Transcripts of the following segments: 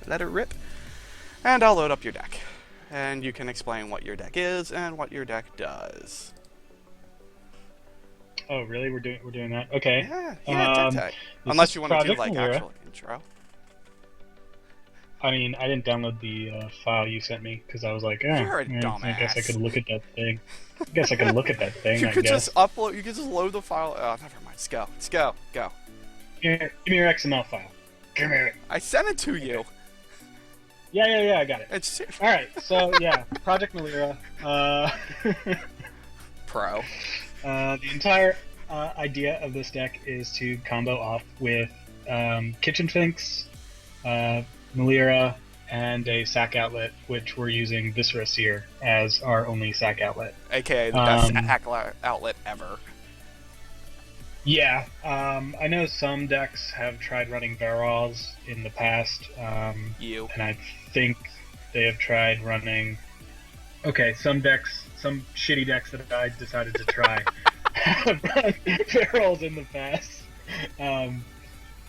let it rip, and I'll load up your deck. And you can explain what your deck is and what your deck does. Oh, really? We're doing that? Okay. Yeah, Decktech. Unless you want to do like Melira. actual intro. I mean, I didn't download the file you sent me because I was like, You're a I guess I dumbass. could look at that thing. I guess I could look at that thing. You I could guess. just upload. You could just load the file. Oh, never mind. Let's go. Let's go. Go. Give me your XML file. Give me it. I sent it to you. Yeah, I got it. It's All right, so yeah, Project Melira. pro. The entire idea of this deck is to combo off with Kitchen Finks, Melira, and a sack outlet, which we're using Viscera Seer as our only sack outlet. AKA the best outlet ever. Yeah, I know some decks have tried running Varrows in the past. And I think they have tried running. Okay, some shitty decks that I decided to try have run Varrows in the past.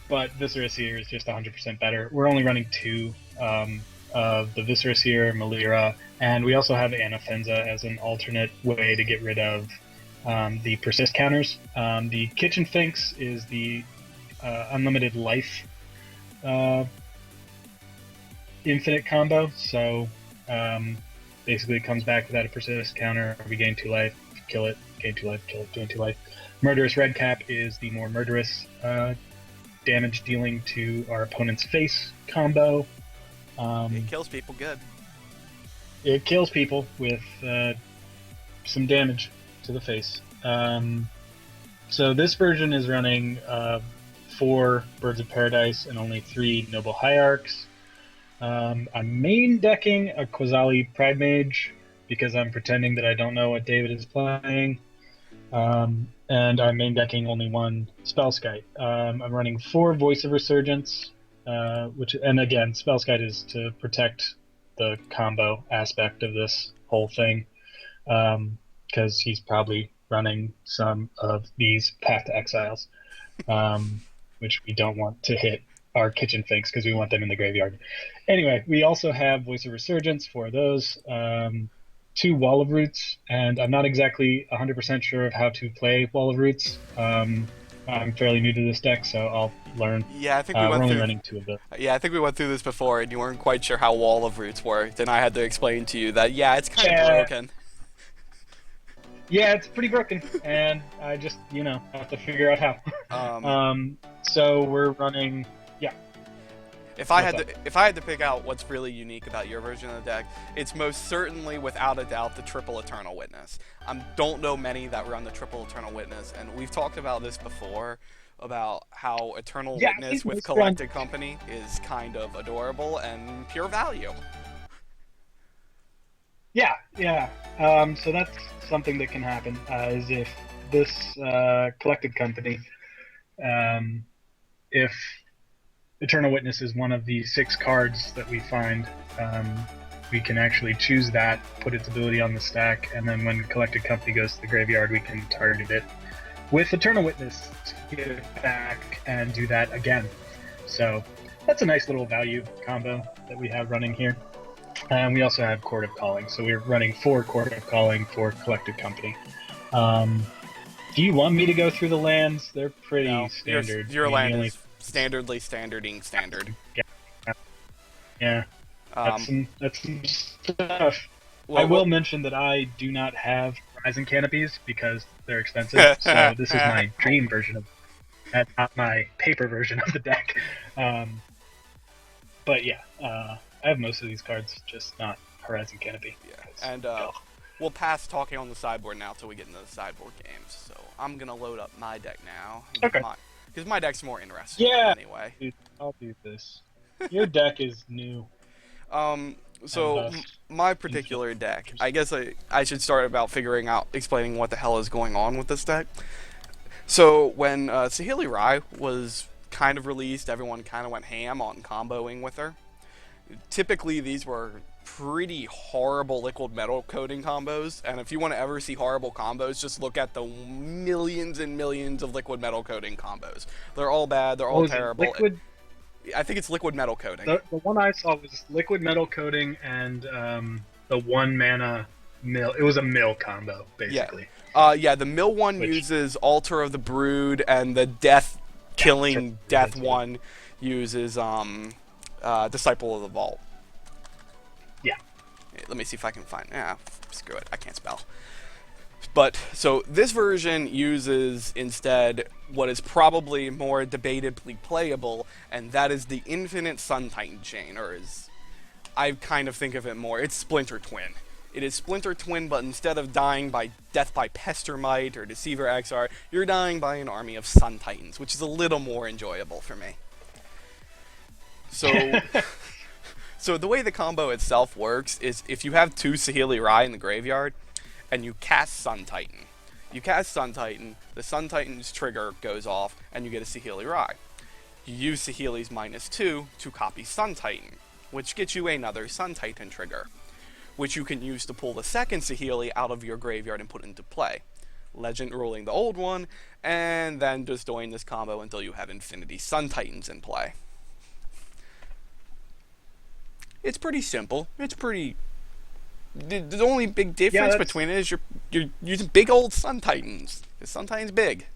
But Viscera Seer is just 100% better. We're only running 2 of the Viscera Seer, Melira, and we also have Anafenza as an alternate way to get rid of the persist counters. The Kitchen Finks is the unlimited life infinite combo, so basically it comes back without a persist counter. We gain 2 life, kill it, gain 2 life, kill it, gain 2 life. Murderous Redcap is the more murderous damage dealing to our opponent's face combo. It kills people good. It kills people with some damage to the face. So this version is running 4 Birds of Paradise and only 3 Noble Hierarchs. I'm main decking a Quasali Pride Mage because I'm pretending that I don't know what David is playing. And I'm main decking only 1 Spellskite. I'm running 4 Voice of Resurgence, and again, Spellskite is to protect the combo aspect of this whole thing, because he's probably running some of these Path to Exiles, which we don't want to hit our Kitchen Finks because we want them in the graveyard. Anyway, we also have Voice of Resurgence for those. 2 Wall of Roots, and I'm not exactly 100% sure of how to play Wall of Roots. I'm fairly new to this deck, so I'll learn. Yeah, I think we we're went only through. running 2 of those. Yeah, I think we went through this before, and you weren't quite sure how Wall of Roots worked, and I had to explain to you that it's kind of broken. Yeah, it's pretty broken, and I just have to figure out how. So we're running. Yeah. If I had to pick out what's really unique about your version of the deck, it's most certainly, without a doubt, the Triple Eternal Witness. I don't know many that run the Triple Eternal Witness, and we've talked about this before, about how Eternal Witness with Collected Company is kind of adorable and pure value. Yeah. So that's something that can happen, is if this Collected Company, if Eternal Witness is one of the 6 cards that we find, we can actually choose that, put its ability on the stack, and then when Collected Company goes to the graveyard, we can target it with Eternal Witness to get it back and do that again. So that's a nice little value combo that we have running here. And we also have Court of Calling, so we're running 4 Court of Calling for Collected Company. Do you want me to go through the lands? They're pretty standard. Your land is standarding standard. Yeah. That's some stuff. I will mention that I do not have Horizon Canopies because they're expensive, so this is my dream version of that, not my paper version of the deck. But yeah, I have most of these cards, just not Horizon Canopy. Yeah, and we'll pass talking on the sideboard now till we get into the sideboard games. So I'm gonna load up my deck now. Okay. Because my deck's more interesting. Yeah. Anyway. Dude, I'll do this. Your deck is new. So my particular deck, I guess I should start about explaining what the hell is going on with this deck. So when Saheeli Rai was kind of released, everyone kind of went ham on comboing with her. Typically, these were pretty horrible liquid metal coating combos, and if you want to ever see horrible combos, just look at the millions and millions of liquid metal coating combos. They're all bad, they're all terrible. I think it's liquid metal coating. The one I saw was liquid metal coating and the 1 mana mill. It was a mill combo, basically. Yeah. The mill one uses Altar of the Brood, and the death-killing death one uses Disciple of the Vault. Yeah. Let me see if I can find. Screw it. I can't spell. But so this version uses instead what is probably more debatably playable, and that is the Infinite Sun Titan chain, or as I kind of think of it more, it's Splinter Twin. It is Splinter Twin, but instead of dying by death by Pestermite or Deceiver XR, you're dying by an army of Sun Titans, which is a little more enjoyable for me. So, so the way the combo itself works is if you have 2 Saheeli Rai in the graveyard, and you cast Sun Titan. The Sun Titan's trigger goes off, and you get a Saheeli Rai. You use Saheeli's -2 to copy Sun Titan, which gets you another Sun Titan trigger, which you can use to pull the second Saheeli out of your graveyard and put into play. Legend ruling the old one, and then just doing this combo until you have Infinity Sun Titans in play. It's pretty simple. The only big difference between it is you're using big old Sun Titans. The Sun Titan's big.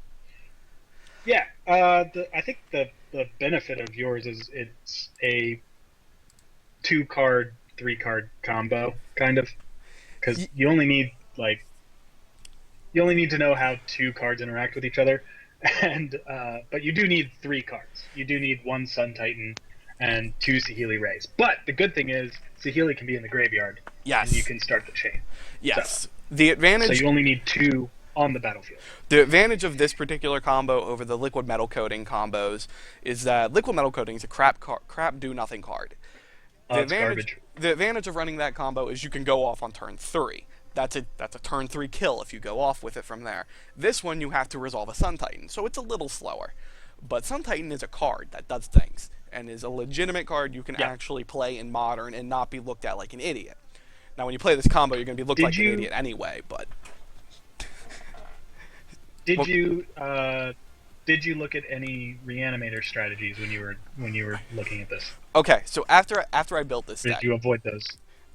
Yeah, I think the benefit of yours is it's a 2-card, 3-card combo, kind of, because you only need to know how 2 cards interact with each other, and but you do need 3 cards. You do need 1 Sun Titan and 2 Saheeli Rays. But the good thing is Saheeli can be in the graveyard. Yes. And you can start the chain. Yes. So you only need 2 on the battlefield. The advantage of this particular combo over the liquid metal coating combos is that liquid metal coating is a crap do nothing card. It's garbage. The advantage of running that combo is you can go off on turn 3. That's a turn 3 kill if you go off with it from there. This one you have to resolve a Sun Titan, so it's a little slower. But Sun Titan is a card that does things, and is a legitimate card you can actually play in Modern and not be looked at like an idiot. Now, when you play this combo, you're going to be looked like an idiot anyway, but... Did you look at any Reanimator strategies when you were looking at this? Okay, so after I built this deck... Did you avoid those?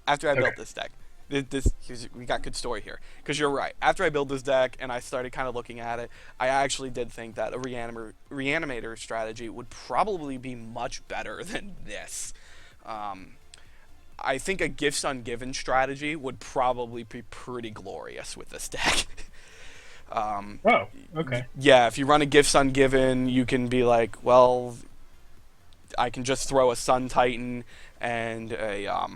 After I built this deck... we got good story here, because you're right. After I built this deck and I started kind of looking at it, I actually did think that a Reanimator strategy would probably be much better than this. I think a Gifts Ungiven strategy would probably be pretty glorious with this deck. Oh, okay. Yeah, if you run a Gifts Ungiven, you can be like, well, I can just throw a Sun Titan and a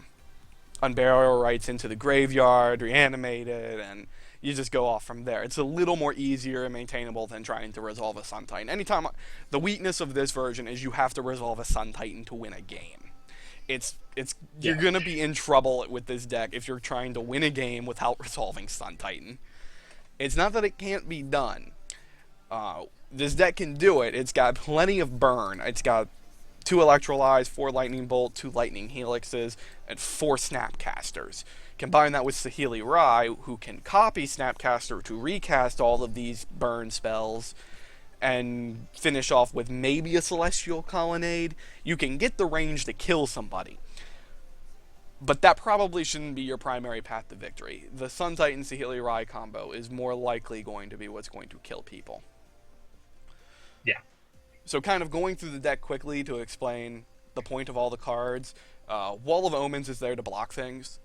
Unburial Rites into the graveyard, reanimate it, and you just go off from there. It's a little more easier and maintainable than trying to resolve a Sun Titan. The weakness of this version is you have to resolve a Sun Titan to win a game. You're gonna be in trouble with this deck if you're trying to win a game without resolving Sun Titan. It's not that it can't be done. This deck can do it. It's got plenty of burn. It's got 2 Electrolyze, 4 Lightning Bolt, 2 Lightning Helixes, and 4 Snapcasters. Combine that with Saheeli Rai, who can copy Snapcaster to recast all of these burn spells, and finish off with maybe a Celestial Colonnade. You can get the range to kill somebody. But that probably shouldn't be your primary path to victory. The Sun Titan Saheeli Rai combo is more likely going to be what's going to kill people. Yeah. So kind of going through the deck quickly to explain the point of all the cards. Wall of Omens is there to block things.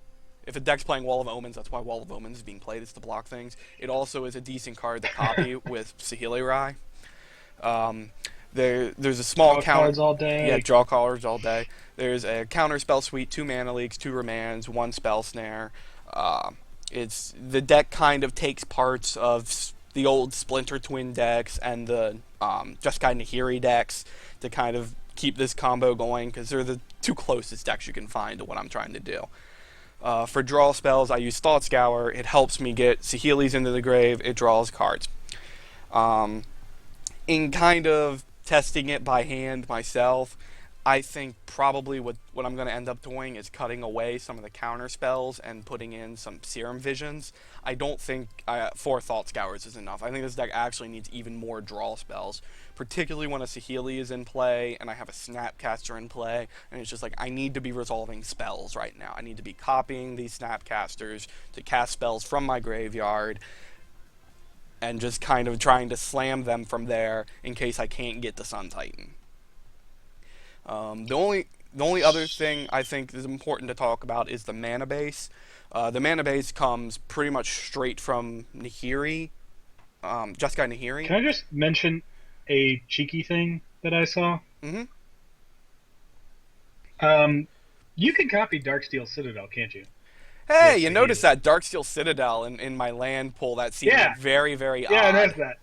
If a deck's playing Wall of Omens, that's why Wall of Omens is being played, is to block things. It also is a decent card to copy with Saheeli Rai. There's a small draw cards all day. Yeah, draw cards all day. There's a counter spell suite, 2 mana leaks, 2 remands, 1 spell snare. The deck kind of takes parts of the old Splinter Twin decks and the Jeskai Saheeli decks to kind of keep this combo going, because they're the 2 closest decks you can find to what I'm trying to do. For draw spells, I use Thought Scour. It helps me get Saheeli's into the grave. It draws cards. In kind of testing it by hand myself, I think probably what I'm going to end up doing is cutting away some of the counter spells and putting in some Serum Visions. I don't think 4 Thought Scours is enough. I think this deck actually needs even more draw spells, particularly when a Saheeli is in play and I have a Snapcaster in play, and it's just like I need to be resolving spells right now. I need to be copying these Snapcasters to cast spells from my graveyard and just kind of trying to slam them from there in case I can't get the Sun Titan. The only other thing I think is important to talk about is the mana base. The mana base comes pretty much straight from Nahiri, Jeskai Nahiri. Can I just mention a cheeky thing that I saw? Mm-hmm. You can copy Darksteel Citadel, can't you? Hey, you notice that Darksteel Citadel in my land pool? That seems very, very odd. Yeah, I noticed that.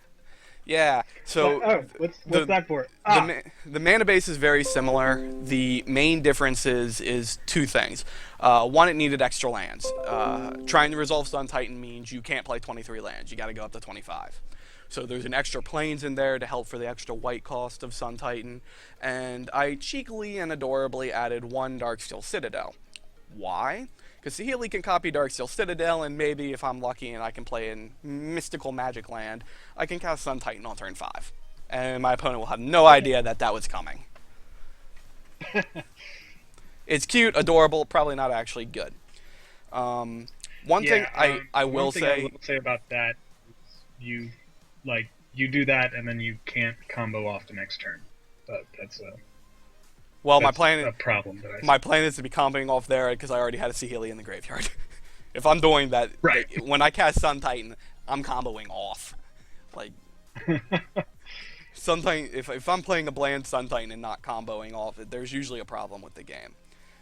Yeah, so what's that for? The mana base is very similar. The main difference is 2 things. One, it needed extra lands. Trying to resolve Sun Titan means you can't play 23 lands. You got to go up to 25. So there's an extra plains in there to help for the extra white cost of Sun Titan. And I cheekily and adorably added 1 Darksteel Citadel. Why? Because Saheeli can copy Darksteel Citadel, and maybe if I'm lucky and I can play in Mystical Magic Land, I can cast Sun Titan on turn 5. And my opponent will have no idea that was coming. It's cute, adorable, probably not actually good. One thing I will say about that is you do that and then you can't combo off the next turn. But that's my plan a problem. My plan is to be comboing off there because I already had a Saheeli in the graveyard. If I'm doing that, right. When I cast Sun Titan, I'm comboing off. Like Sun Titan, if I'm playing a bland Sun Titan and not comboing off, there's usually a problem with the game.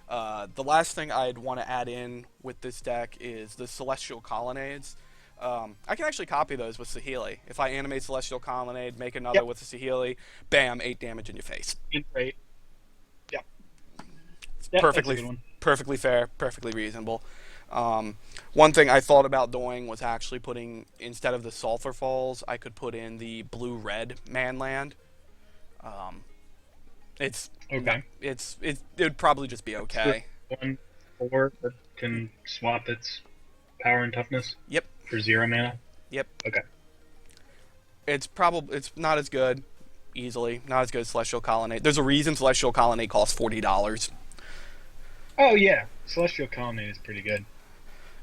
The last thing I'd want to add in with this deck is the Celestial Colonnades. I can actually copy those with Saheeli. If I animate Celestial Colonnade, make another with a Saheeli, bam, 8 damage in your face. Great. Yep, perfectly fair, perfectly reasonable. One thing I thought about doing was actually putting, instead of the Sulphur Falls, I could put in the blue-red Manland. It would probably just be okay. 1/4 that can swap its power and toughness. Yep. For 0 mana. Yep. Okay. It's not as good, easily, not as good as Celestial Colonnade. There's a reason Celestial Colonnade costs $40. Oh yeah, Celestial Colonnade is pretty good.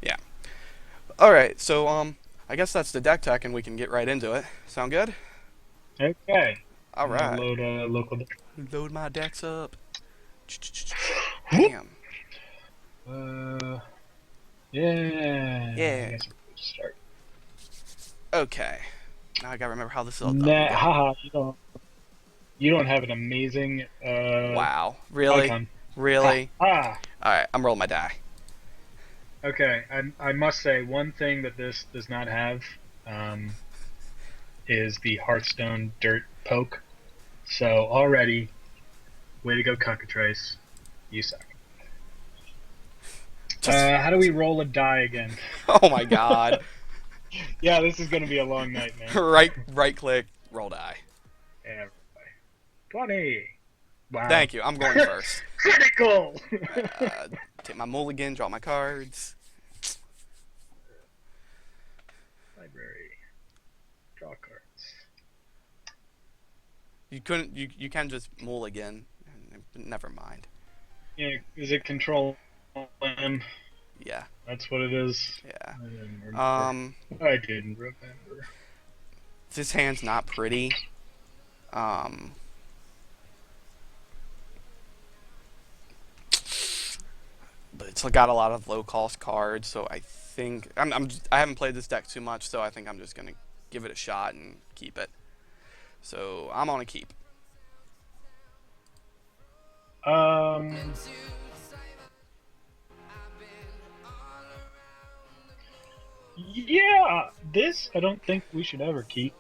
Yeah. All right, so I guess that's the deck tech, and we can get right into it. Sound good? Okay. All right. Load local deck. Load my decks up. Damn. Yeah. Yeah. I guess we'll start. Okay. Now I gotta remember how this is all done. Nah, haha. You don't have an amazing. Wow. Really? Icon. Really? Ah. Alright, I'm rolling my die. Okay, I must say, one thing that this does not have is the Hearthstone Dirt Poke. So, already, way to go, Cockatrice. You suck. How do we roll a die again? Oh my god. Yeah, this is going to be a long night, man. right click, roll die. Yeah, 20. Wow. Thank you. I'm going first. Critical! Take my mulligan, draw my cards. Library. Draw cards. You can just mulligan. Never mind. Yeah, is it control M? Yeah. That's what it is. Yeah. I didn't remember. This hand's not pretty. But it's got a lot of low cost cards, so I think I haven't played this deck too much, so I think I'm just gonna give it a shot and keep it. So I'm on a keep. Yeah, this I don't think we should ever keep.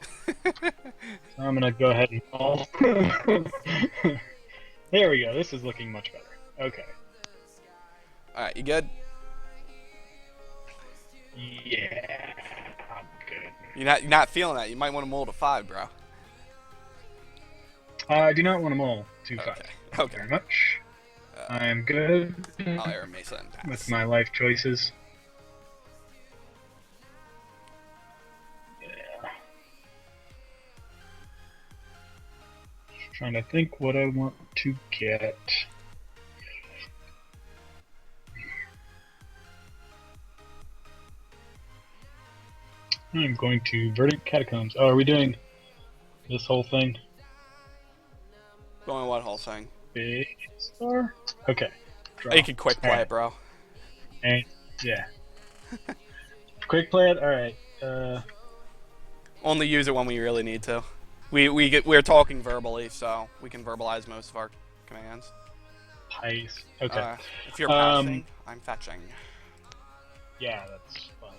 I'm gonna go ahead and call. There we go. This is looking much better. Okay. Alright, you good? Yeah, I'm good. You're not feeling that. You might want to mold a 5, bro. I do not want to mull 2/5. Okay. Very much. I am good I'll air Mesa and pass. with my life choices. Yeah. Just trying to think what I want to get. I'm going to Verdant Catacombs. Oh, are we doing this whole thing? Going what whole thing? Big star? Okay. Draw. You can quick play it, bro. And, yeah. Quick play it? Alright. Only use it when we really need to. We're talking verbally, so we can verbalize most of our commands. Pice. Okay. If you're passing, I'm fetching. Yeah, that's fine.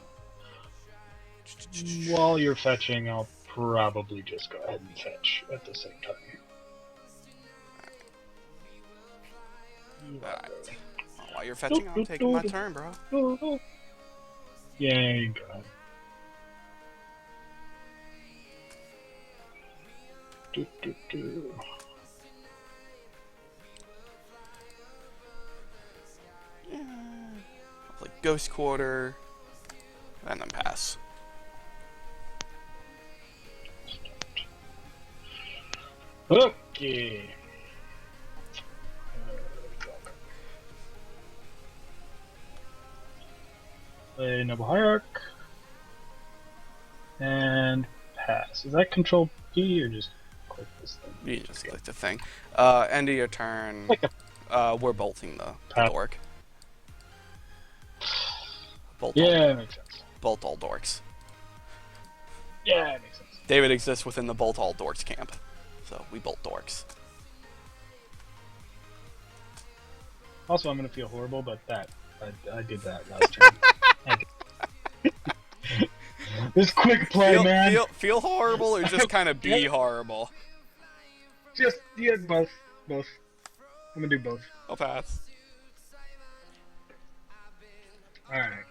While you're fetching, I'll probably just go ahead and fetch at the same time. Alright. While you're fetching, I'm taking my turn, bro. Yay, go ahead. Like Ghost Quarter, and then pass. Okay. Play Noble Hierarch. And pass. Is that Control P or just click this thing? You just click the thing. End of your turn. We're bolting the dork. Bolt yeah, that makes sense. Bolt all dorks. Yeah, that makes sense. David exists within the bolt all dorks camp, so we bolt dorks. Also, I'm gonna feel horrible, but I did that last turn. This quick play, man. Feel horrible or just kind of be horrible? Just both. I'm gonna do both. I'll pass. All right.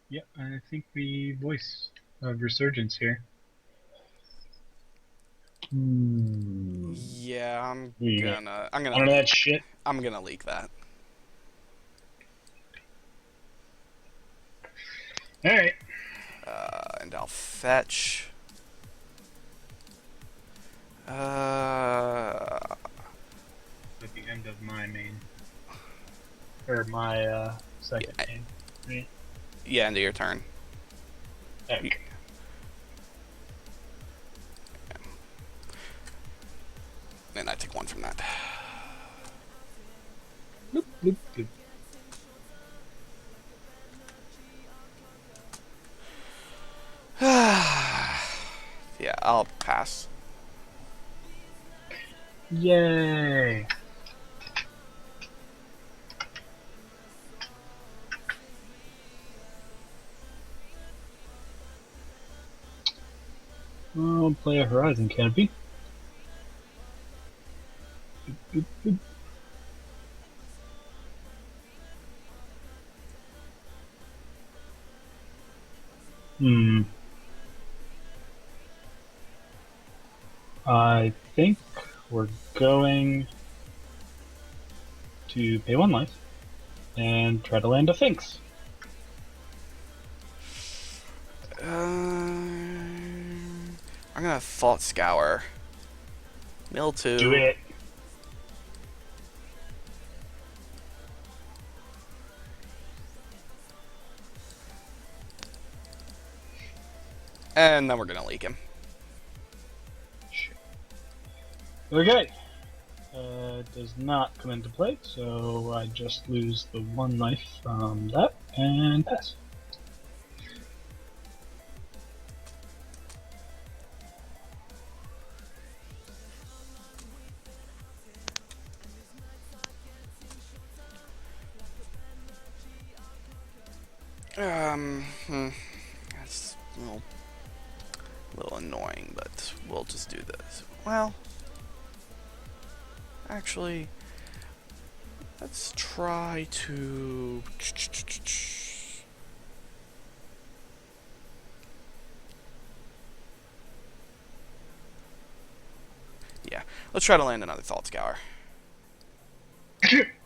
Yeah, I think the voice of Resurgence here. Yeah, I'm gonna. I don't know that shit. I'm gonna leak that. All right. And I'll fetch. At the end of my main, or my second main. Right? Yeah, end of your turn. Okay. And I take one from that. Bloop, bloop, bloop. Yeah, I'll pass. Yay! I'll play a Horizon Canopy. Boop, boop, boop. I think we're going to pay 1 life and try to land a Sphinx. I'm gonna Thought Scour. Mill 2. Do it. And then we're gonna leak him. Okay. Does not come into play, so I just lose the 1 life from that and pass. That's a little annoying, but we'll just do this. Well, actually, Let's try to... Yeah, let's try to land another Thought Scour.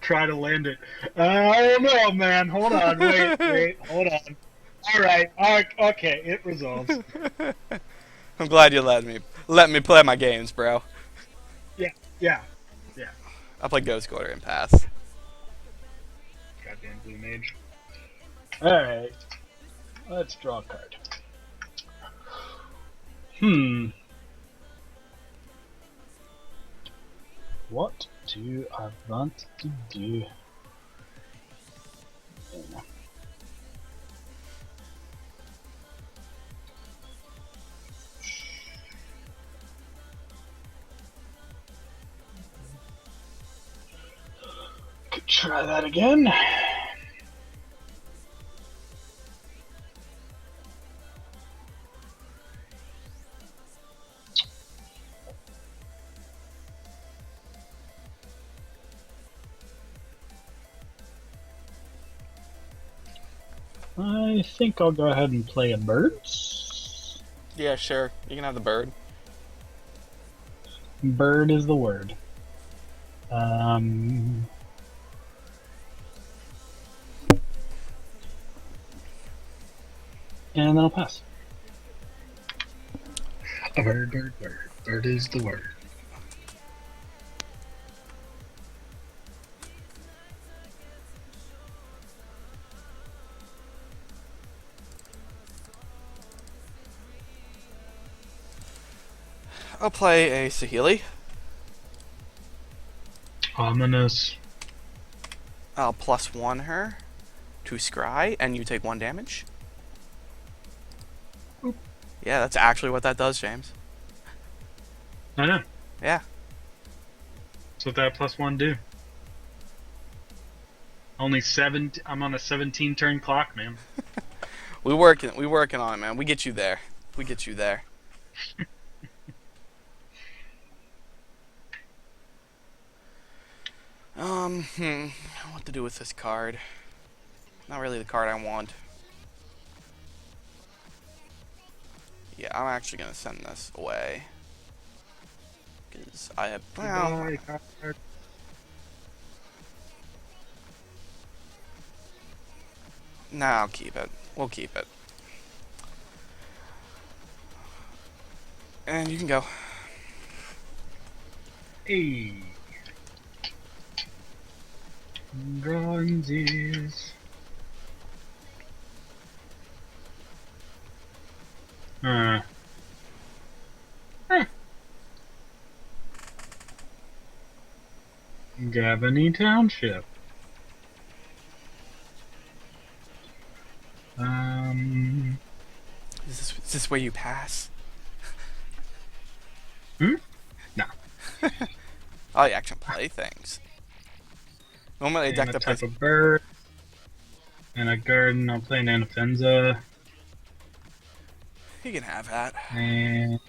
Try to land it. I don't know, man. Hold on. Wait. Hold on. All right. Okay. It resolves. I'm glad you let me play my games, bro. Yeah. I play Ghost Quarter and Pass. Goddamn blue mage. All right. Let's draw a card. What do I want to do? Could try that again. I think I'll go ahead and play a birds. Yeah, sure. You can have the bird. Bird is the word. And then I'll pass. A bird. Bird is the word. I'll play a Saheeli. Ominous. I'll +1 her to scry, and you take 1 damage. Oop. Yeah, that's actually what that does, James. I know. Yeah. That's what that +1 do. Only 7. I'm on a 17 turn clock, man. We working on it, man. We get you there. We get you there. What to do with this card? Not really the card I want. Yeah, I'm actually gonna send this away. Because I have... Well, nah, I'll keep it. We'll keep it. And you can go. Hey. Drawing these. Gavany Township. Is this where you pass? No. Oh, you actually play things. Normally, I deck a the type of bird. And a garden. I'll play an Anafenza. You can have that. And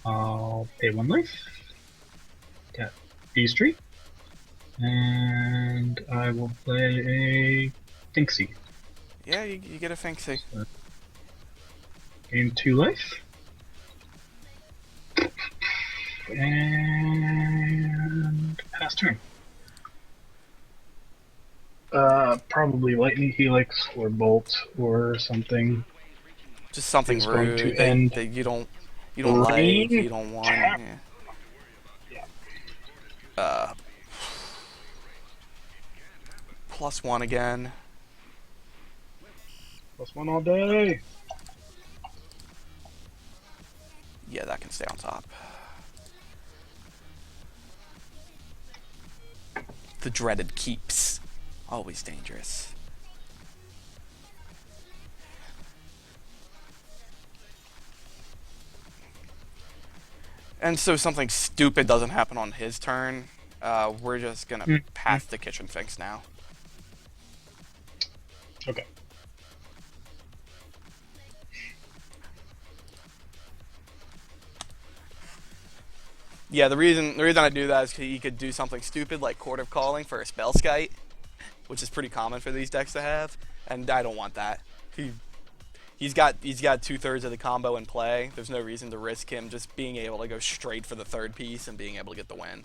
I'll pay 1 life. Tap B-Street. And I will play a Finksy. Yeah, you get a Finksy. So, gain 2 life. And pass turn. Probably Lightning Helix or Bolt or something. Just something It's going rude to end that you don't like, you don't want. tap. Yeah. +1 again. +1 all day. Yeah, that can stay on top. The dreaded keeps. Always dangerous. And so something stupid doesn't happen on his turn, we're just gonna pass the Kitchen Finks now. Okay. Yeah, the reason I do that is because he could do something stupid like Court of Calling for a spell skite, which is pretty common for these decks to have, and I don't want that. He's got 2/3 of the combo in play. There's no reason to risk him just being able to go straight for the third piece and being able to get the win.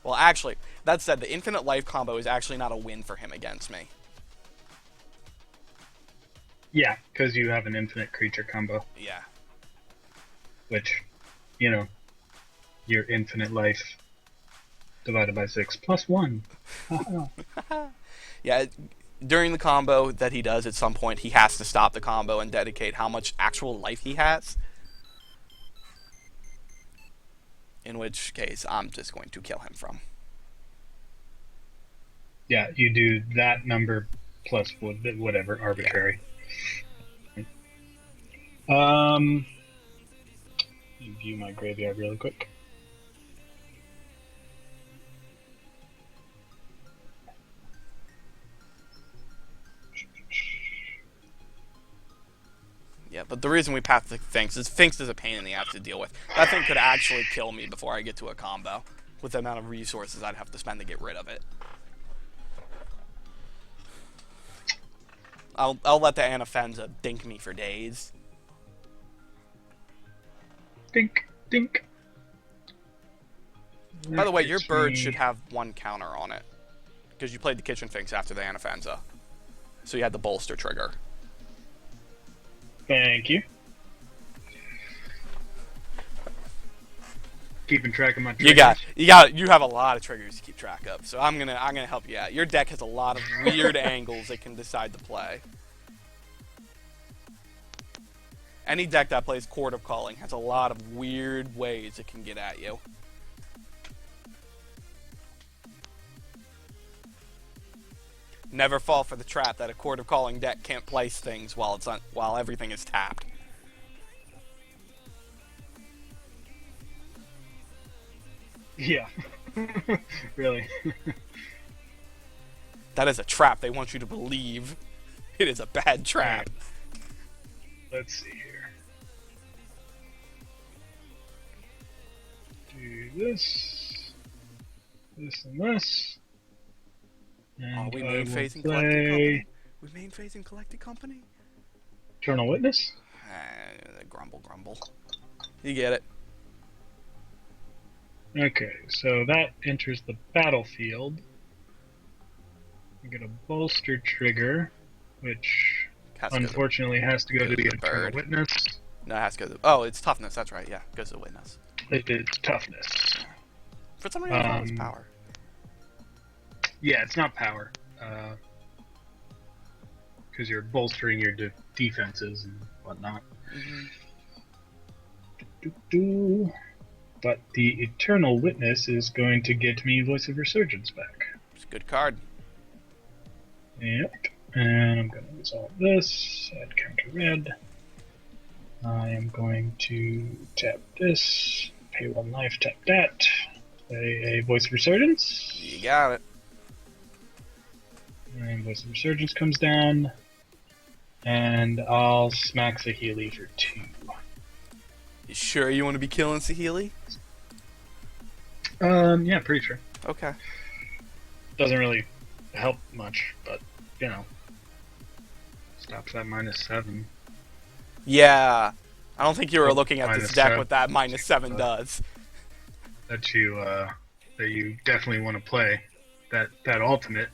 Well, actually, that said, the infinite life combo is actually not a win for him against me. Yeah, because you have an infinite creature combo, Yeah. which, you know, your infinite life divided by 6 plus 1. Yeah, during the combo that he does at some point, he has to stop the combo and dedicate how much actual life he has. In which case, I'm just going to kill him from. Yeah, you do that number plus whatever, arbitrary. Yeah. View my graveyard really quick. Yeah, but the reason we path to Finks is a pain in the ass to deal with. That thing could actually kill me before I get to a combo, with the amount of resources I'd have to spend to get rid of it. I'll let the Anafenza dink me for days. Dink, dink. By the way, your bird should have 1 counter on it, because you played the Kitchen Finks after the Anafenza, so you had the bolster trigger. Thank you. Keeping track of my triggers. You have a lot of triggers to keep track of, so I'm gonna help you out. Your deck has a lot of weird angles it can decide to play. Any deck that plays Court of Calling has a lot of weird ways it can get at you. Never fall for the trap that a Court of Calling deck can't place things while everything is tapped. Yeah. Really. That is a trap they want you to believe. It is a bad trap. Right. Let's see here. Do this, this, and this. And we main phasing Collected Company? We main phasing Collected Company? Eternal Witness? Grumble. You get it. Okay, so that enters the battlefield. We get a bolster trigger, which unfortunately has to go to the Eternal Witness. No, it has to go to... Oh, it's toughness, that's right, yeah. It goes to the Witness. It is toughness. For some reason, I thought it was power. Yeah, it's not power. Because you're bolstering your defenses and whatnot. Mm-hmm. But the Eternal Witness is going to get me Voice of Resurgence back. It's a good card. Yep. And I'm going to resolve this. Add counter red. I am going to tap this. Pay 1 life, tap that. Play a Voice of Resurgence. You got it. And Voice of Resurgence comes down. And I'll smack Saheeli for 2. You sure you want to be killing Saheeli? Yeah, pretty sure. Okay. Doesn't really help much, but, you know. Stops that -7. Yeah. I don't think you were looking at this deck -7. what that -7 does. That you definitely want to play. That ultimate.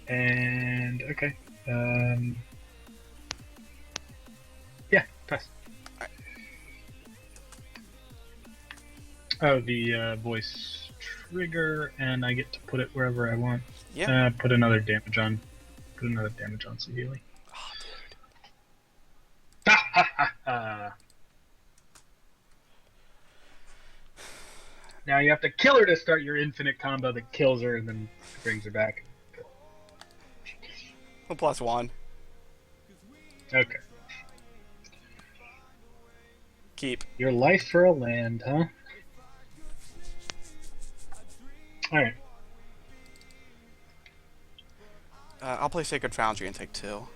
And, okay. Yeah, pass. Right. Oh, the voice trigger, and I get to put it wherever I want. Yeah. Put another damage on Saheeli. Oh, dude. Ha ha ha ha! Now you have to kill her to start your infinite combo that kills her and then brings her back. Well, +1. Okay. Keep. Your life for a land, huh? Alright. I'll play Sacred Foundry and take 2.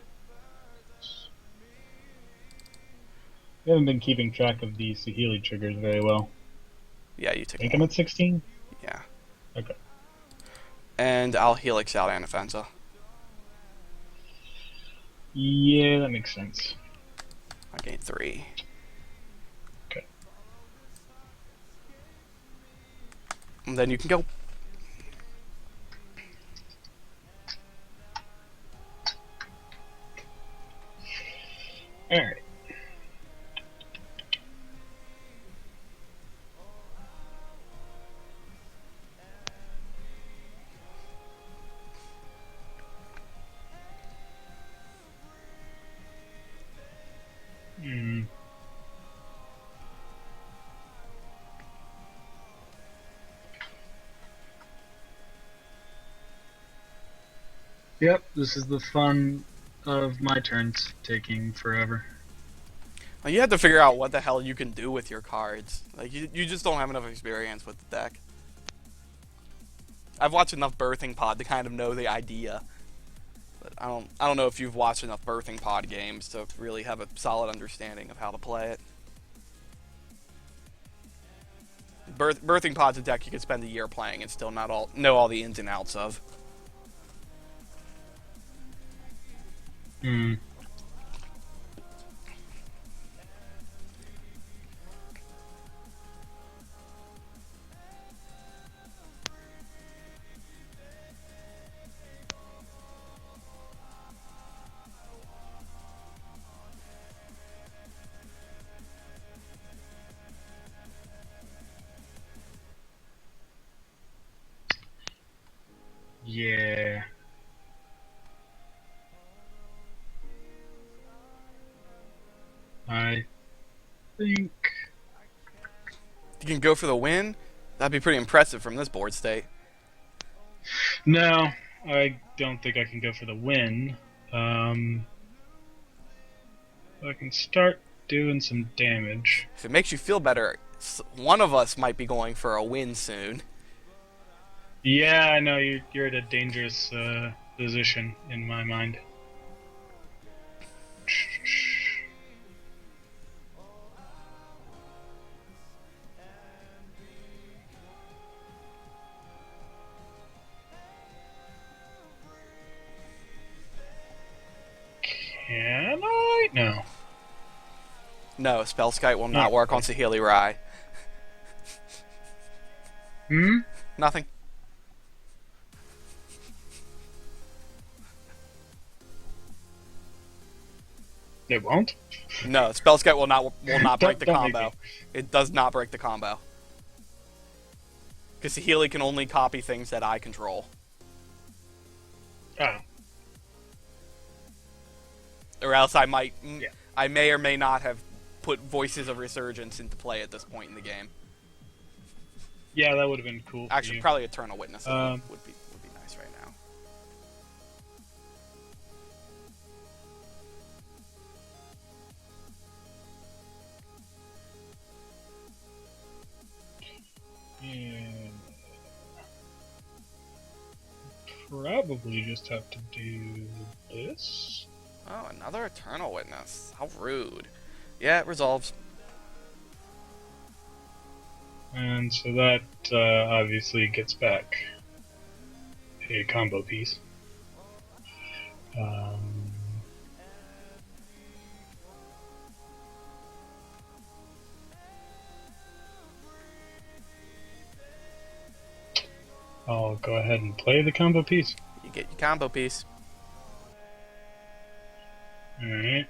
We haven't been keeping track of the Saheeli triggers very well. Yeah, you I take think one. I'm at 16? Yeah. Okay. And I'll Helix out Anafenza. Yeah, that makes sense. I gain 3. Okay. And then you can go. Alright. Hmm. Yep, this is the fun of my turns taking forever. You have to figure out what the hell you can do with your cards. Like you just don't have enough experience with the deck. I've watched enough Birthing Pod to kind of know the idea. But I don't know if you've watched enough Birthing Pod games to really have a solid understanding of how to play it. Birthing Pod's a deck you could spend a year playing and still not know all the ins and outs of. Hmm. Yeah. I think... If you can go for the win, that'd be pretty impressive from this board state. No, I don't think I can go for the win. I can start doing some damage. If it makes you feel better, one of us might be going for a win soon. Yeah, I know you're at a dangerous position in my mind. Can I? No. No, Spellskite will not work on Saheeli Rai. Hmm? Nothing. It won't? No, Spellskite will not break the Don't make combo. me. It does not break the combo. Because Saheeli can only copy things that I control. Oh. Or else I may or may not have put Voices of Resurgence into play at this point in the game. Yeah, that would have been cool. Actually, probably Eternal Witness would be nice right now. And probably just have to do this. Oh, another Eternal Witness. How rude. Yeah, it resolves. And so that obviously gets back a combo piece. I'll go ahead and play the combo piece. You get your combo piece. Alright.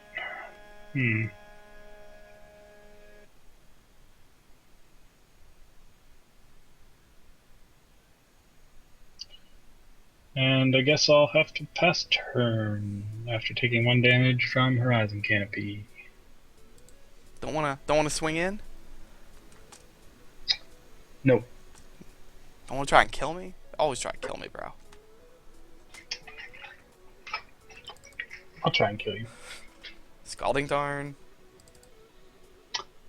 And I guess I'll have to pass turn after taking 1 damage from Horizon Canopy. Don't wanna swing in? Nope. Don't wanna try and kill me? Always try and kill me, bro. I'll try and kill you. Scalding Tarn.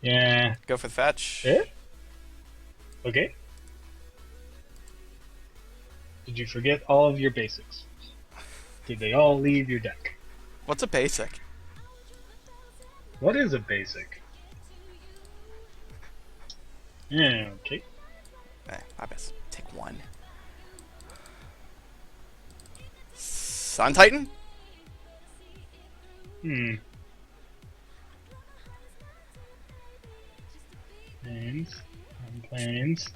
Yeah. Go for the fetch. Yeah? Okay. Did you forget all of your basics? Did they all leave your deck? What's a basic? What is a basic? Yeah, okay. I best take one. Sun Titan? Hmm. Planes. Planes.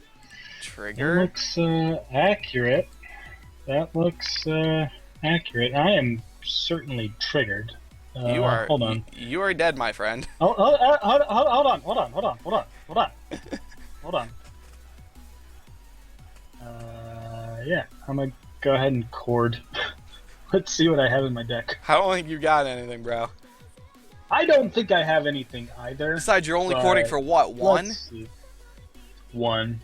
Trigger. That looks accurate. That looks accurate. I am certainly triggered. Hold on. You are dead, my friend. Hold on. Hold on. Yeah, I'm gonna go ahead and cord. Let's see what I have in my deck. I don't think you got anything, bro. I don't think I have anything either. Besides, you're only cording for what? One? Let's see. One.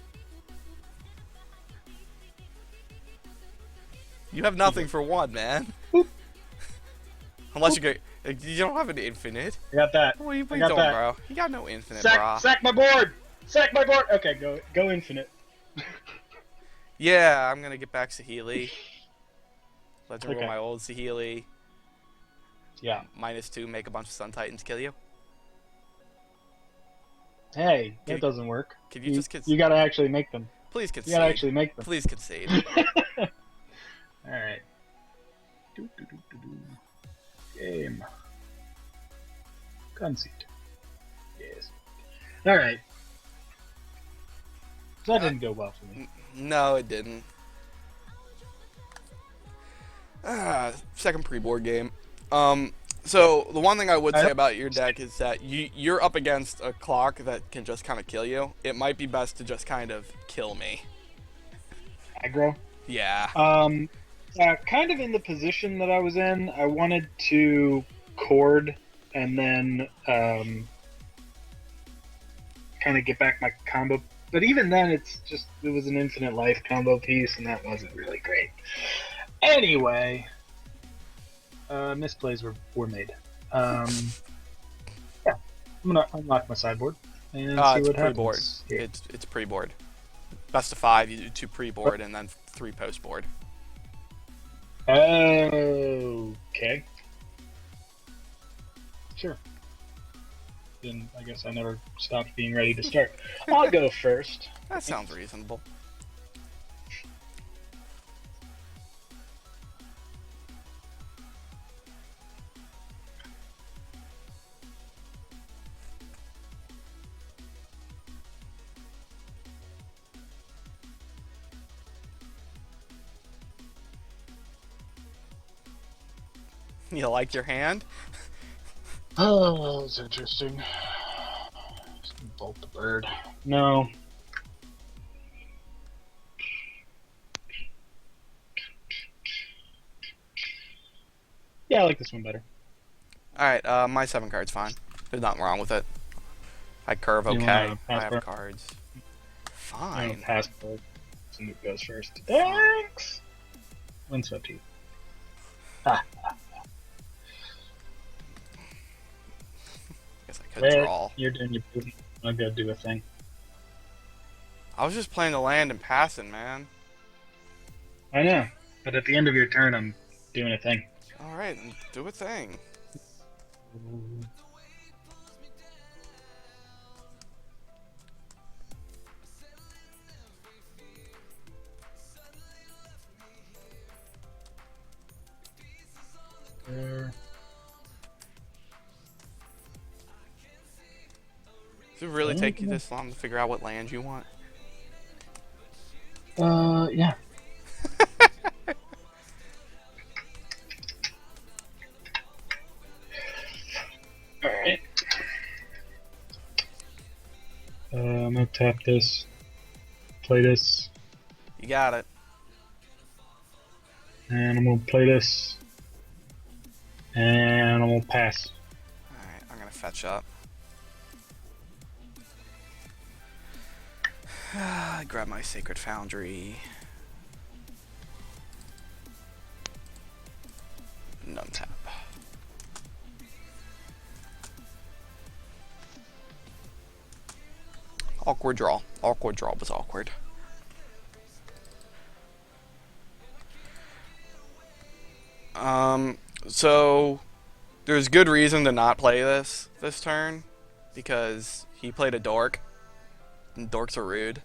You have nothing for one, man. Boop. Unless you get. You don't have an infinite. I got that. What are you I got doing, that. bro? You got no infinite, bro. Sack my board! Sack my board! Okay, go infinite. Yeah, I'm gonna get back Saheeli. Let's roll my old Saheeli. Yeah. -2, make a bunch of Sun Titans kill you. Hey, that doesn't work. Can you just concede? You gotta actually make them. Please concede. You gotta actually make them. Please concede. Alright. Game. Concede. Yes. Alright. That didn't go well for me. No, it didn't. Second pre-board game. So the one thing I would say about your deck is that you're up against a clock that can just kind of kill you. It might be best to just kind of kill me. Aggro? Yeah. Kind of in the position that I was in, I wanted to cord and then kind of get back my combo. But even then, it was an infinite life combo piece, and that wasn't really great. Anyway, misplays were made. Yeah, I'm gonna unlock my sideboard and see what happens. It's pre-board. Best of 5, you do 2 pre-board and then 3 post-board. Okay. Sure. Then I guess I never stopped being ready to start. I'll go first. That sounds reasonable. You like your hand? Oh, that's interesting. Just bolt the bird. No. Yeah, I like this one better. Alright, my 7 card's fine. There's nothing wrong with it. I curve okay. I have cards. Fine. Passport. So Nuke goes first. Thanks! Windswept Heath. Guess I could draw. You're doing your business. I'll go do a thing. I was just playing the land and passing, man. I know. But at the end of your turn, I'm doing a thing. Alright, do a thing. There. Does it really take you this long to figure out what land you want? Yeah. Alright. I'm gonna tap this. Play this. You got it. And I'm gonna play this. And I'm gonna pass. Alright, I'm gonna fetch up. Grab my Sacred Foundry. Nuntap. Awkward draw. Awkward draw was awkward. So there's good reason to not play this turn because he played a dork. And dorks are rude.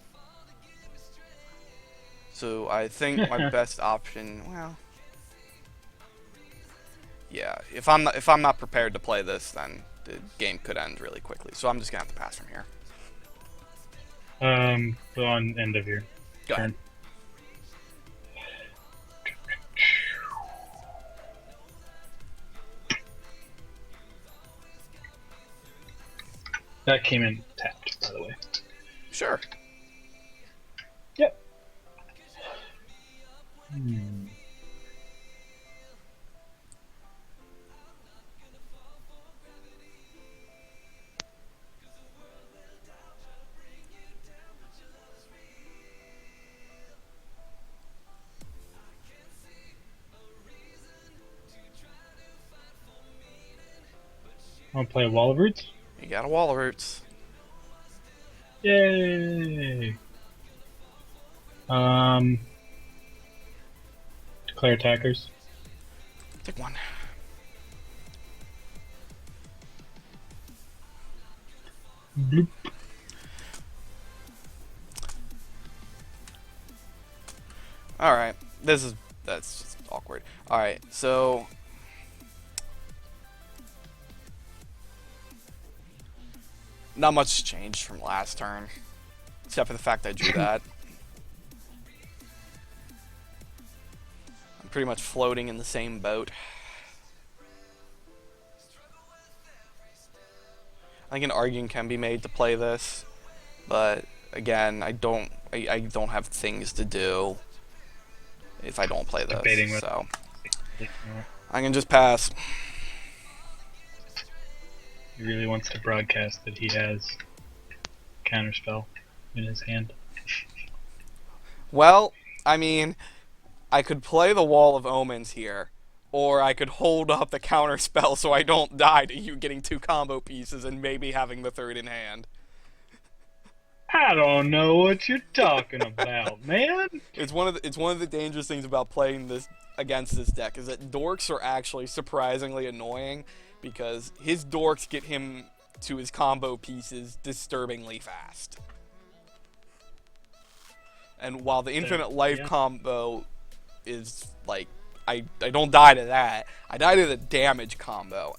So I think my best option, well, yeah, if I'm not prepared to play this, then the game could end really quickly. So I'm just gonna have to pass from here. Go on end of your Go turn. ahead. That came in tapped, by the way. Sure. Yep. Want to play a Wall of Roots? You got a wall of roots. Yay! Declare attackers. Take one. Bloop. Alright. That's just awkward. Alright, so not much changed from last turn. Except for the fact I drew that. I'm pretty much floating in the same boat. I think an argument can be made to play this, but again, I don't have things to do if I don't play this, so I can just pass. He really wants to broadcast that he has Counterspell in his hand. Well, I mean, I could play the Wall of Omens here, or I could hold up the Counterspell so I don't die to you getting 2 combo pieces and maybe having the 3rd in hand. I don't know what you're talking about, man. It's one of the dangerous things about playing this against this deck is that dorks are actually surprisingly annoying because his dorks get him to his combo pieces disturbingly fast. And while the infinite life combo is like I don't die to that, I die to the damage combo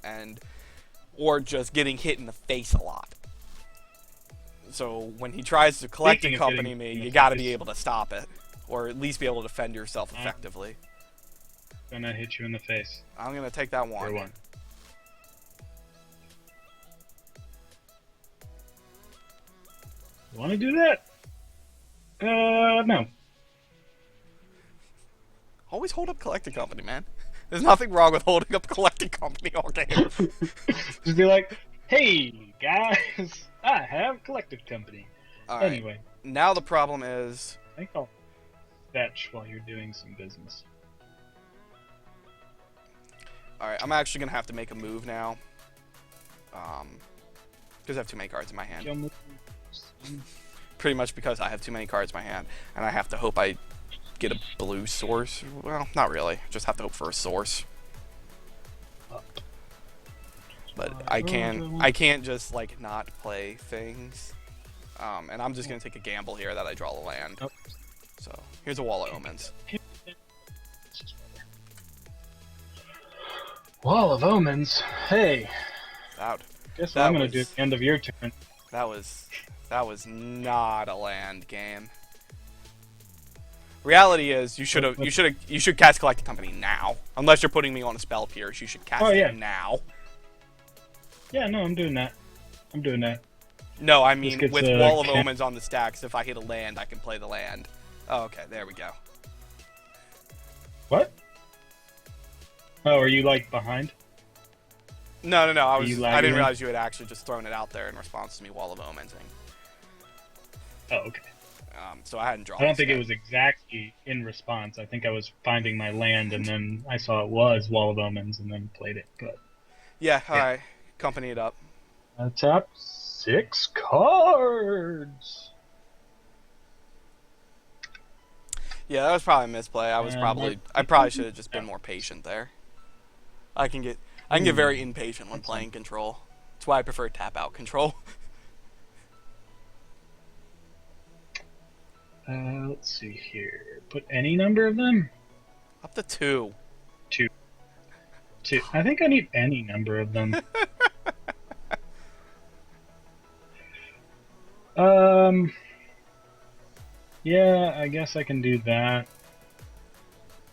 or just getting hit in the face a lot. So when he tries to collect and company me, you gotta be able to stop it. Or at least be able to defend yourself effectively. Gonna hit you in the face. I'm gonna take that one. You wanna do that? No. Always hold up collecting company, man. There's nothing wrong with holding up collecting company all game. Just be like, hey guys, I have collective company. Alright. Anyway. Now the problem is... I think I'll fetch while you're doing some business. Alright, I'm actually going to have to make a move now. Because I have too many cards in my hand. Pretty much because I have too many cards in my hand. And I have to hope I get a blue source. Well, not really. Just have to hope for a source. But I can't just, like, not play things. And I'm just going to take a gamble here that I draw the land. Oh. So, here's a Wall of Omens. Wall of Omens. Hey. Guess what I'm going to do at the end of your turn. That was not a land game. Reality is, you should cast Collecting Company now. Unless you're putting me on a spell pierce, you should cast it now. Yeah, no, I'm doing that. No, I mean with Wall of Omens on the stacks, if I hit a land, I can play the land. Oh, okay, there we go. What? Oh, are you like behind? No. I didn't realize you had actually just thrown it out there in response to me Wall of Omensing. Oh, okay. So I hadn't drawn. I don't think it was exactly in response. I think I was finding my land, and then I saw it was Wall of Omens, and then played it. But yeah, alright. Company it up. Top 6 cards. Yeah, that was probably a misplay. I probably should have just been more patient there. I can get very impatient when playing control. That's why I prefer tap out control. Let's see here. Put any number of them? Up to 2. Two. I think I need any number of them. Yeah, I guess I can do that.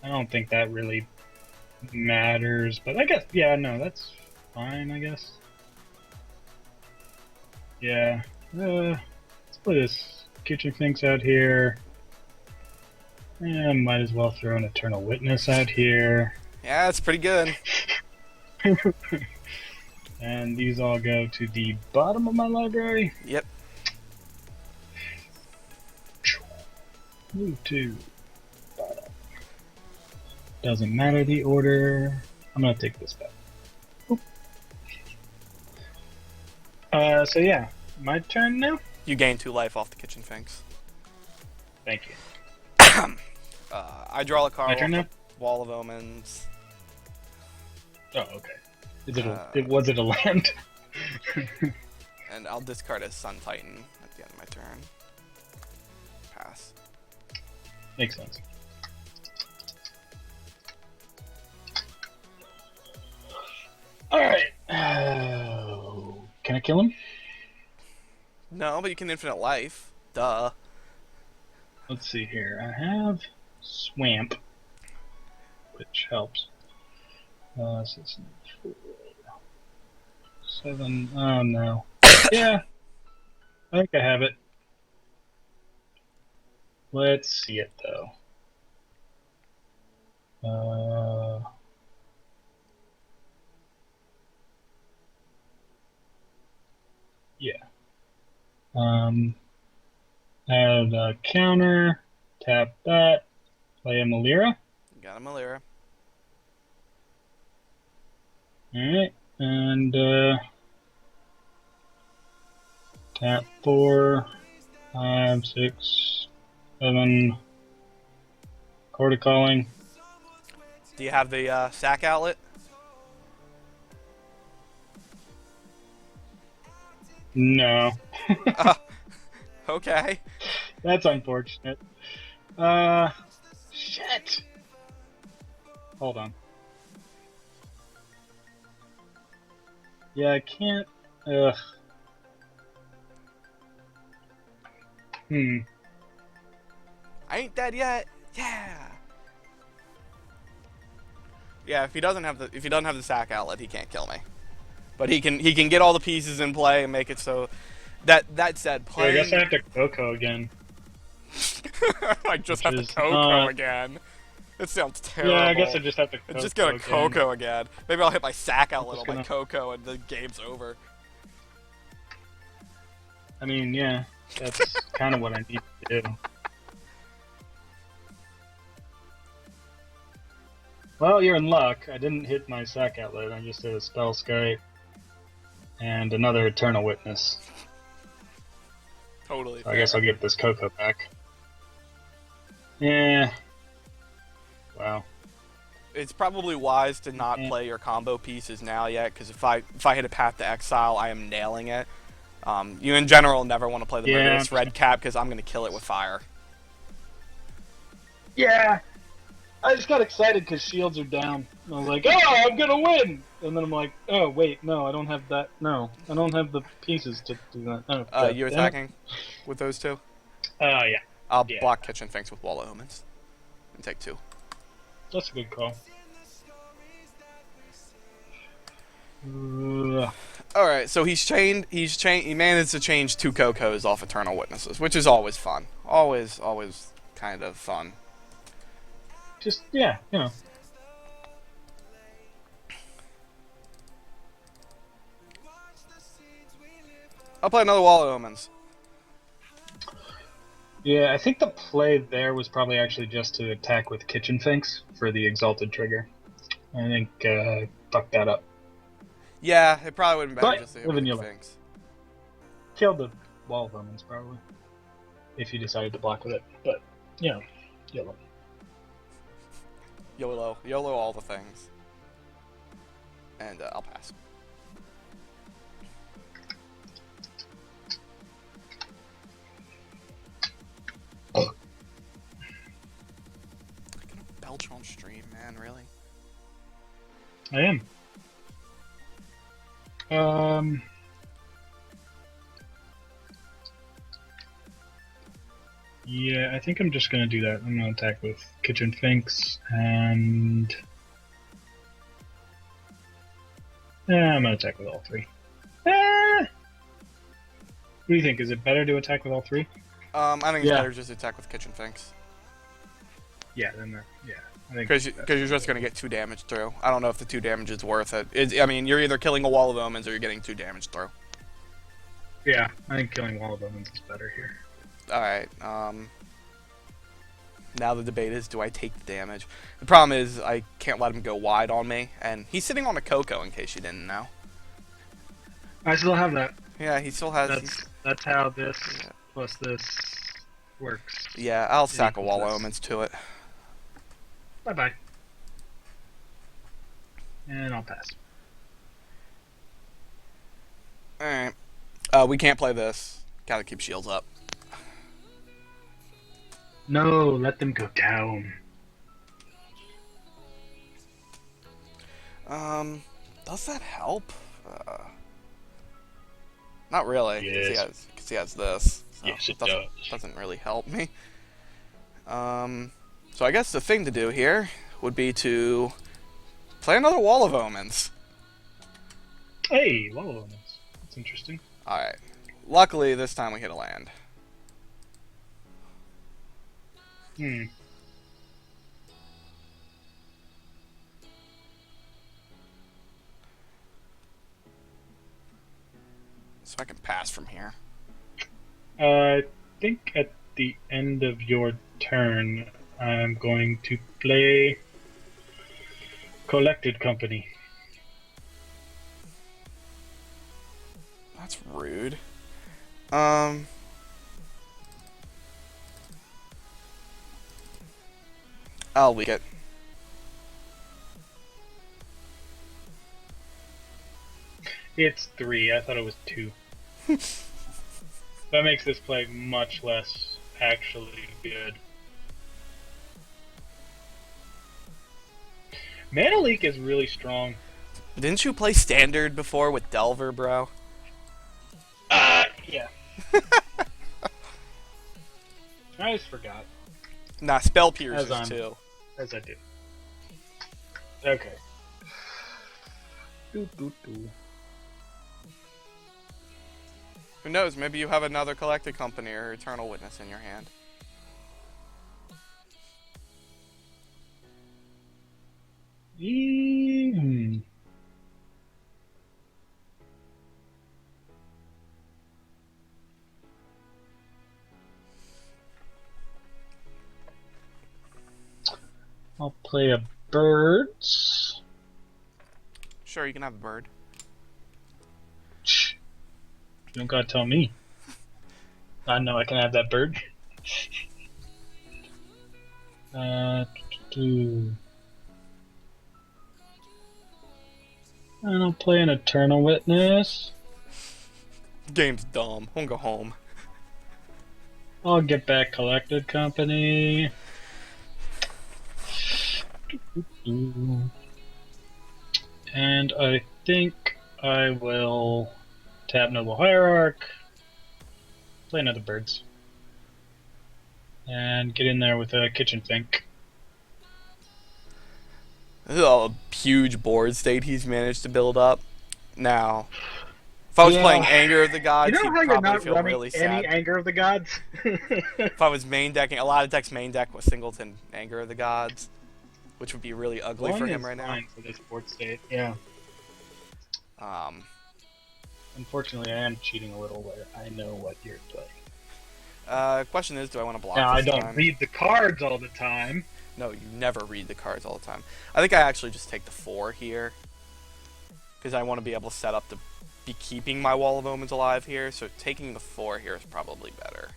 I don't think that really matters, but I guess, yeah, no, that's fine, I guess. Yeah, let's put this kitchen finks out here. And might as well throw an Eternal Witness out here. Yeah, it's pretty good. And these all go to the bottom of my library. Yep. Move to bottom. Doesn't matter the order. I'm gonna take this back. So yeah, my turn now. You gain 2 life off the kitchen finks. Thank you. I draw a card. My turn now. Wall of Omens. Oh, okay. Was it a land? And I'll discard a Sun Titan at the end of my turn. Pass. Makes sense. Alright. Can I kill him? No, but you can infinite life. Duh. Let's see here. I have Swamp, which helps. 6, 4, 7. Oh no. Yeah. I think I have it. Let's see it though. Yeah. Add a counter, tap that, play a Melira. Got a Melira. Alright, and tap 4, 5, 6, 7, Quarter Calling. Do you have the sack outlet? No. Okay. That's unfortunate. Shit. Hold on. Yeah, I can't. Ugh. I ain't dead yet. Yeah. Yeah, if he doesn't have the sack outlet, he can't kill me. But he can get all the pieces in play and make it so that said, playing. I guess I have to Coco again. I just have to Coco again. It sounds terrible. Yeah, I guess I just have to Coco I'm just gonna Coco again. Maybe I'll hit my sack outlet on my gonna... Coco and the game's over. I mean, yeah, that's kind of what I need to do. Well, you're in luck. I didn't hit my sack outlet. I just did a Spell Sky and another Eternal Witness. Totally. So I guess I'll give this Coco back. Yeah. Wow. It's probably wise to not play your combo pieces now yet, because if I hit a Path to Exile, I am nailing it. You in general never want to play the Murderous Red Cap, because I'm going to kill it with fire. Yeah. I just got excited because shields are down. I was like, oh, I'm going to win! And then I'm like, oh, wait, no, I don't have that. No, I don't have the pieces to do that. Oh, you attacking with those two? Yeah. I'll block Kitchen Finks with Wall of Omens and take 2. That's a good call. Alright, so he managed to change 2 Cocos off Eternal Witnesses, which is always fun. Always kind of fun. Just, yeah, you know. I'll play another Wall of Omens. Yeah, I think the play there was probably actually just to attack with Kitchen Finks for the Exalted trigger. I think fucked that up. Yeah, it probably would have been better just to hit with yellow. Finks. Killed the Wall of Omens, probably. If you decided to block with it. But, you know, yellow. YOLO all the things. And I'll pass. I am. Yeah, I think I'm just gonna do that. I'm gonna attack with Kitchen Finks, and I'm gonna attack with all three. What do you think? Is it better to attack with all three? I think it's better just to attack with Kitchen Finks. Yeah, then yeah. Because you're just going to get 2 damage through. I don't know if the 2 damage is worth it. I mean, you're either killing a wall of omens or you're getting 2 damage through. Yeah, I think killing wall of omens is better here. Alright, now the debate is, do I take the damage? The problem is, I can't let him go wide on me, and he's sitting on a Coco, in case you didn't know. I still have that. Yeah, he still has... That's how this plus this works. Yeah, I'll sack a wall of omens to it. Bye-bye. And I'll pass. Alright. We can't play this. Gotta keep shields up. No, let them go down. Does that help? Not really, yes. Because he has this. So yes, it doesn't really help me. So I guess the thing to do here would be to play another Wall of Omens. Hey, Wall of Omens. That's interesting. Alright. Luckily, this time we hit a land. So I can pass from here. I think at the end of your turn, I'm going to play Collected Company. That's rude. I'll leak it. It's 3. I thought it was 2. That makes this play much less actually good. Mana Leak is really strong. Didn't you play Standard before with Delver, bro? Yeah. I just forgot. Nah, Spell Pierces too. As I do. Okay. Who knows? Maybe you have another Collected Company or Eternal Witness in your hand. I'll play a birds. Sure, you can have a bird. Shh. You don't gotta tell me. I know I can have that bird. And I'll play an Eternal Witness. Game's dumb. Won't go home. I'll get back Collected Company. And I think I will tap Noble Hierarch, play another birds, and get in there with a Kitchen Fink. This is a huge board state he's managed to build up. Now, if I was playing Anger of the Gods, you know how he'd you're probably not feel running really sad. any Anger of the Gods? If I was main decking, a lot of decks main deck with Singleton Anger of the Gods, which would be really ugly for him right now. For this board state, yeah. Unfortunately, I am cheating a little where I know what you're playing. Question is, do I want to block now, this I don't time? read the cards all the time. No, you never read the cards all the time. I think I actually just take the 4 here, because I want to be able to set up to be keeping my Wall of Omens alive here, so taking the 4 here is probably better.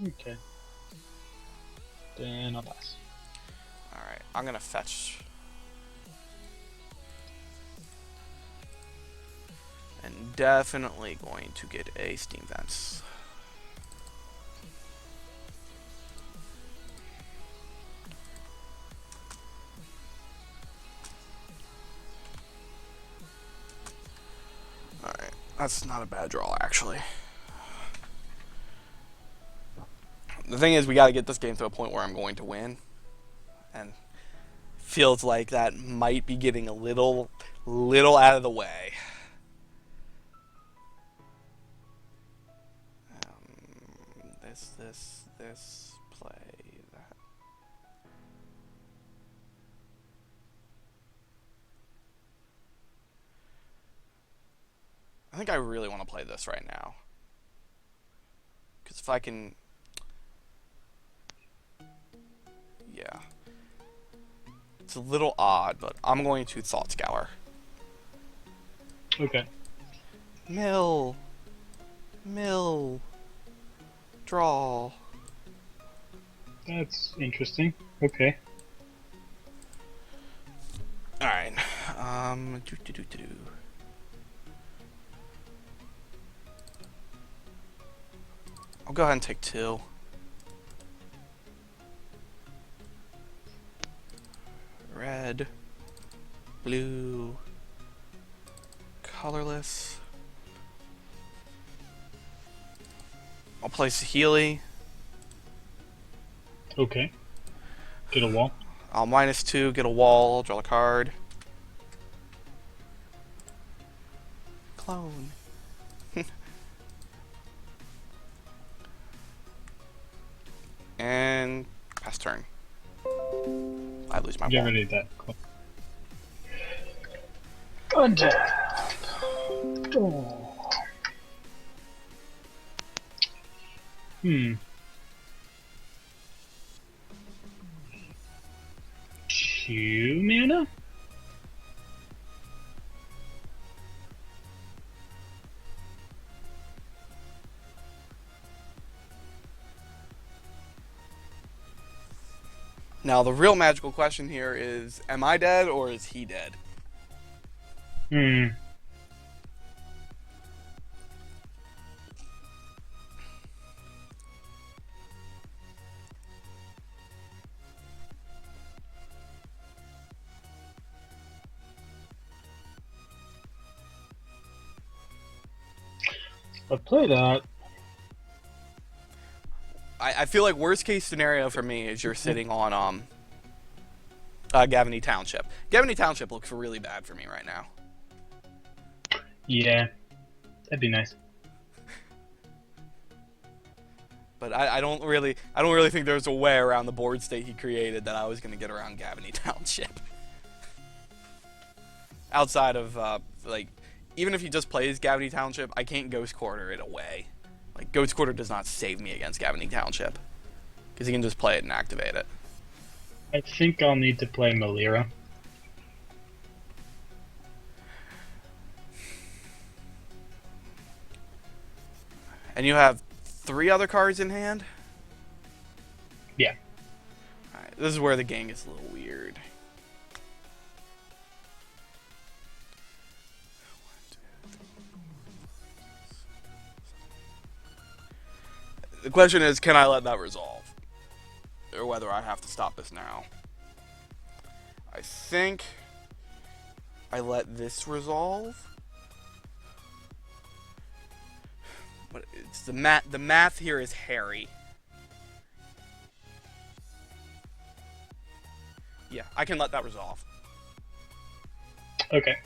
Okay. Then I'll pass. Alright, I'm going to fetch. And definitely going to get a Steam Vents. That's not a bad draw, actually. The thing is, we got to get this game to a point where I'm going to win. And feels like that might be getting a little out of the way. This, play that. I think I really want to play this right now. Because if I can... Yeah. It's a little odd, but I'm going to Thought Scour. Okay. Mill. Draw. That's interesting. Okay. Alright. I'll go ahead and take 2. Red. Blue. Colorless. I'll play Saheeli. Okay. Get a wall. I'll -2, get a wall, draw a card. Clone. And pass turn. I lose my Get wall. rid of that. Untap. Oh. Hmm. 2 mana? Now, the real magical question here is, am I dead or is he dead? Hmm. I'll play that. I feel like worst case scenario for me is you're sitting on Gavany Township. Gavany Township looks really bad for me right now. Yeah. That'd be nice. But I don't really think there's a way around the board state he created that I was gonna get around Gavany Township. Outside of like, even if he just plays Gavany Township, I can't Ghost Quarter it away. Like, Ghost Quarter does not save me against Gavany Township. Because he can just play it and activate it. I think I'll need to play Melira. And you have 3 other cards in hand? Yeah. Alright, this is where the game gets a little weird. The question is, can I let that resolve? Or whether I have to stop this now. I think I let this resolve. But it's the math here is hairy. Yeah, I can let that resolve. Okay.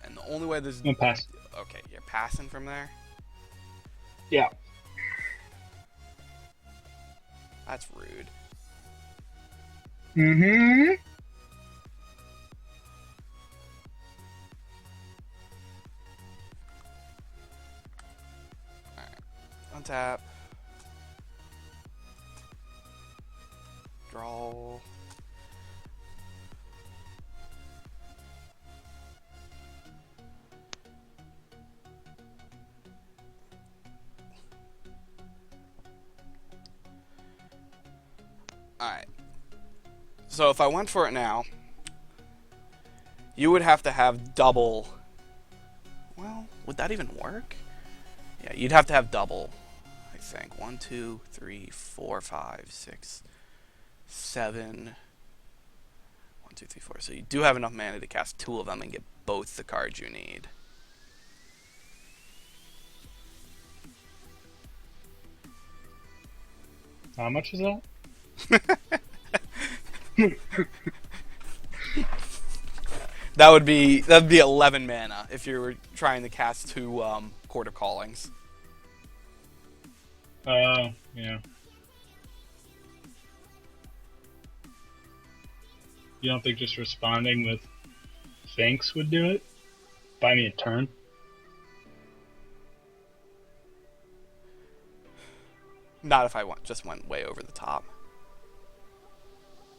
And the only way this... I'm gonna pass. Okay, you're passing from there? Yeah. That's rude. Mm-hmm. Alright. Untap. Draw. Alright. So if I went for it now, you would have to have double. Well, would that even work? Yeah, you'd have to have double, I think. 1, 2, 3, 4, 5, 6, 7. 2, 3, 4. So you do have enough mana to cast 2 of them and get both the cards you need. How much is that? That'd be 11 mana if you were trying to cast 2 Court of Callings. Yeah. You don't think just responding with thanks would do it? Buy me a turn? Not if I just went way over the top.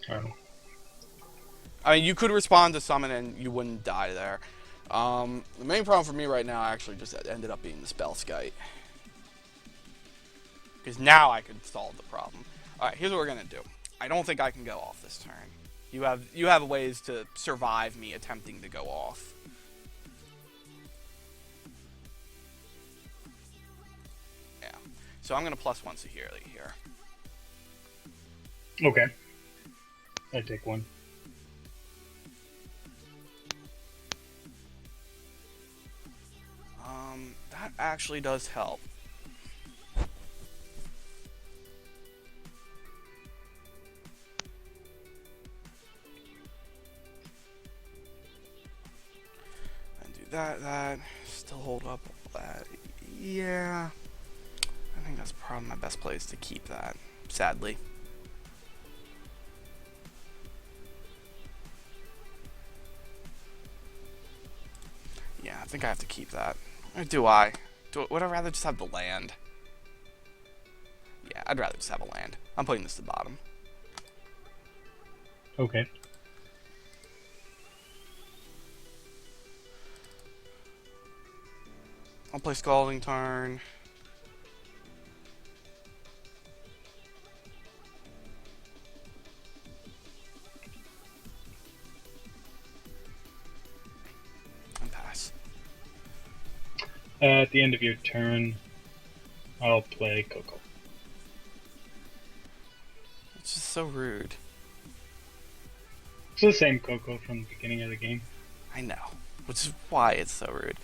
Oh. I mean, you could respond to summon and you wouldn't die there. The main problem for me right now actually just ended up being the Spellskite. Because now I could solve the problem. Alright, here's what we're going to do. I don't think I can go off this turn. You have ways to survive me attempting to go off. Yeah. So I'm going to +1 Saheeli here. Okay. I take 1. That actually does help. And do that, still hold up that. Yeah. I think that's probably my best place to keep that, sadly. Yeah, I think I have to keep that. Or do I? Would I rather just have the land? Yeah, I'd rather just have a land. I'm putting this to the bottom. Okay. I'll play Scalding Tarn. And pass. At the end of your turn, I'll play Coco. It's just so rude. It's the same Coco from the beginning of the game. I know, which is why it's so rude.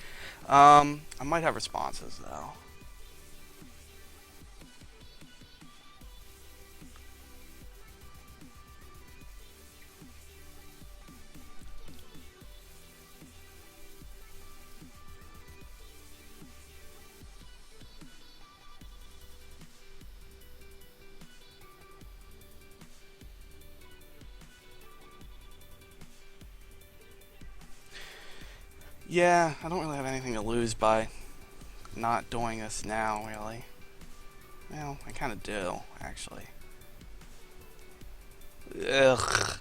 I might have responses though. Yeah, I don't really have anything to lose by not doing this now, really. Well, I kind of do, actually. Ugh.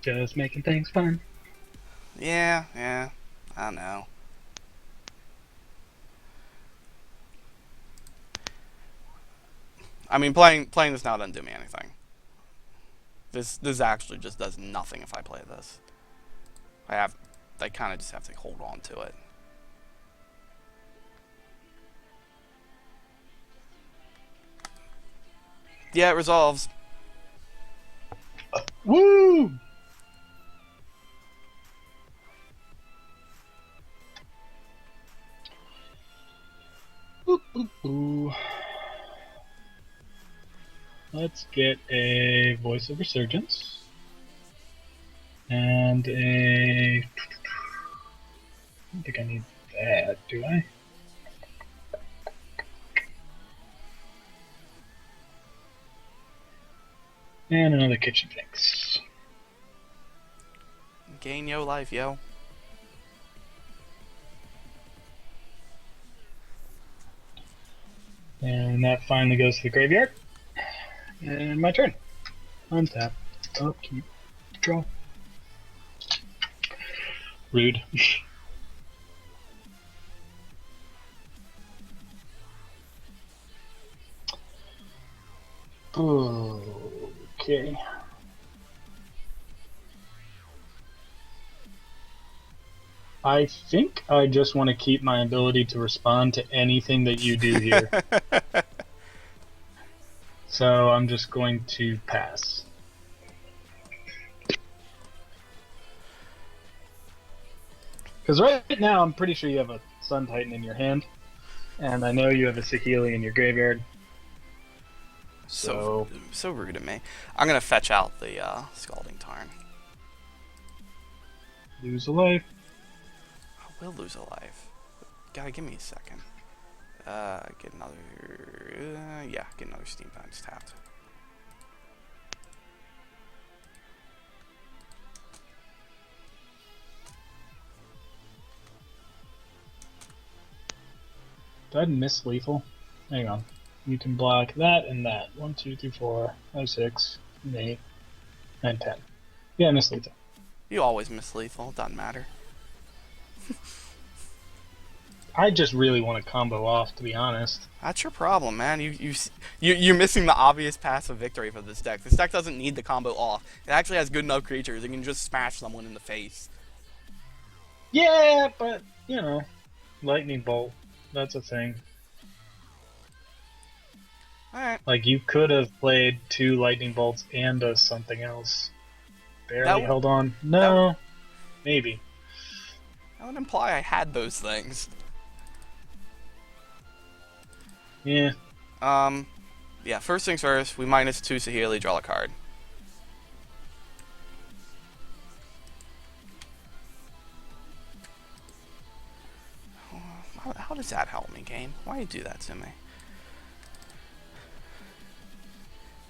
Just making things fun. Yeah, I don't know. I mean, playing this now doesn't do me anything. This actually just does nothing if I play this. I kind of just have to hold on to it. Yeah, it resolves. Woo! Ooh, ooh, ooh. Let's get a Voice of Resurgence. And a... I don't think I need that, do I? And another Kitchen Finks. Gain yo life, yo. And that finally goes to the graveyard. And my turn. Untap. Upkeep. Draw. Rude. Okay. I think I just want to keep my ability to respond to anything that you do here. So I'm just going to pass. Because right now, I'm pretty sure you have a Sun Titan in your hand, and I know you have a Saheeli in your graveyard. So So so rude of me. I'm gonna fetch out the Scalding Tarn. lose a life. I will lose a life. Gotta give me a second. Get another. Yeah, get another Steam Times tapped. Did I miss lethal? Hang on. You can block that and that. 1, 2, 3, 4, 5, 6, 8, 9, 10. Yeah, I missed lethal. You always miss lethal. Doesn't matter. I just really want to combo off, to be honest. That's your problem, man. You're missing the obvious path of victory for this deck. This deck doesn't need the combo off. It actually has good enough creatures. It can just smash someone in the face. Yeah, but, you know, lightning bolt. That's a thing. Alright. Like, you could have played 2 lightning bolts and a something else. Barely held on. No, maybe. That would imply I had those things. Yeah. Yeah, first things first, we -2 Saheeli, draw a card. How does that help me, game? Why do you do that to me?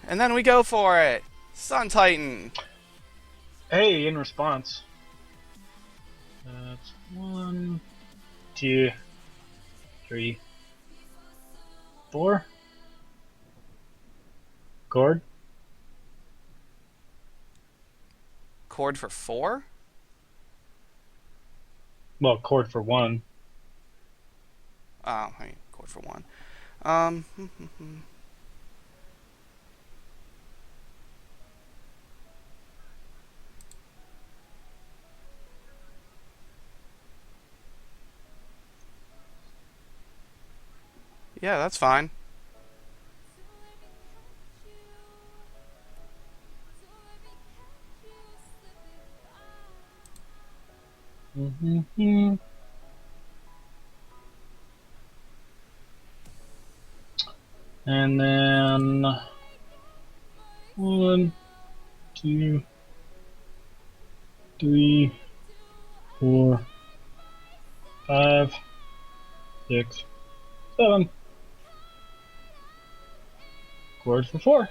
And then we go for it! Sun Titan! Hey, in response. That's 1, 2, 3, 4. Cord. Cord for 4? Well, cord for 1. Oh, hey, cord for 1. Yeah, that's fine. And then 1, 2, 3, 4, 5, 6, 7. Cord for 4.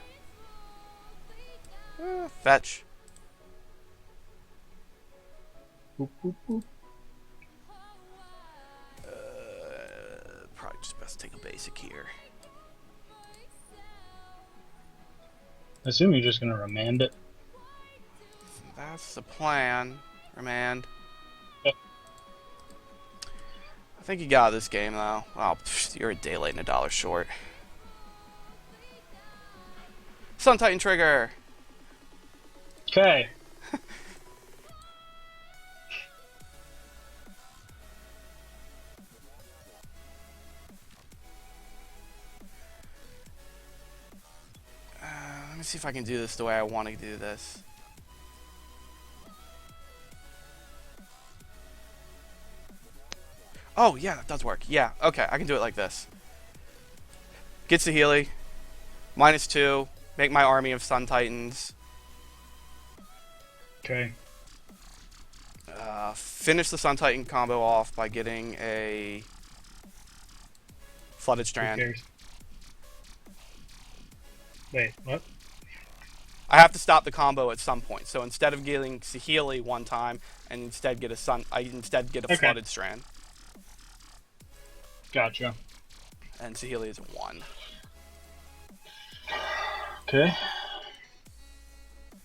Fetch. Boop, boop, boop. Probably just best take a basic here. I assume you're just gonna remand it. That's the plan. Remand. Yep. I think you got this game, though. Oh, you're a day late and $1 short. Sun Titan trigger! Okay. Let me see if I can do this the way I want to do this. Oh, yeah, that does work. Yeah, okay, I can do it like this. Get Saheeli. -2. Make my army of Sun Titans. Okay. Finish the Sun Titan combo off by getting a Flooded Who Strand. cares? Wait, what? I have to stop the combo at some point. So instead of getting Saheeli one time, and instead get I instead get a Flooded Strand. Gotcha. And Saheeli is a 1. Okay.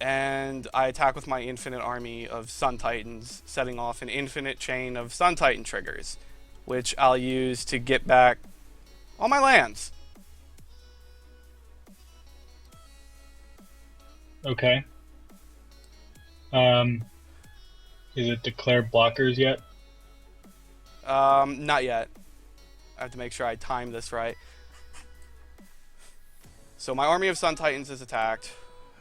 And I attack with my infinite army of Sun Titans, setting off an infinite chain of Sun Titan triggers, which I'll use to get back all my lands. Okay. Is it declared blockers yet? Not yet. I have to make sure I time this right. So my army of Sun Titans is attacked.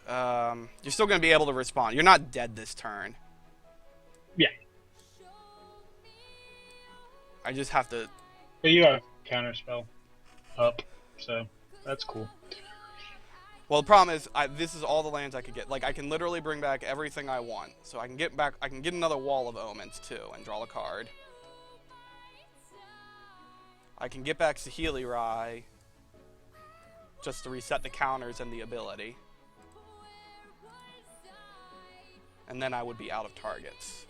You're still going to be able to respond. You're not dead this turn. Yeah. I just have to... But you have Counterspell up, so that's cool. Well, the problem is, this is all the lands I could get. Like, I can literally bring back everything I want. So I can get another Wall of Omens, too, and draw a card. I can get back Saheeli Rai, just to reset the counters and the ability. And then I would be out of targets.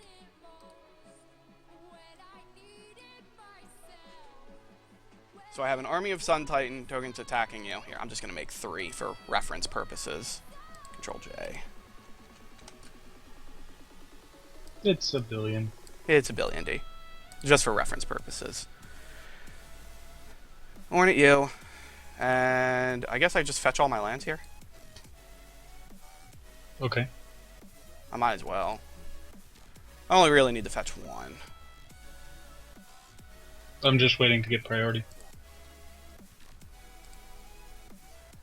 So I have an army of Sun Titan tokens attacking you. Here, I'm just going to make 3 for reference purposes. Control J. It's a billion. It's a billion, D. Just for reference purposes. Hornet you. And I guess I just fetch all my lands here. Okay. I might as well. I only really need to fetch 1. I'm just waiting to get priority.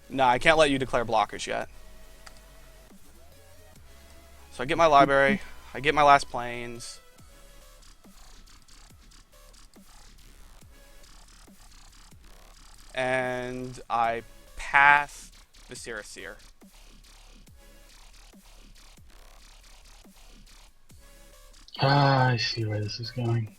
No, I can't let you declare blockers yet. So I get my library. I get my last planes. And I pass Viscera Seer. Ah, I see where this is going.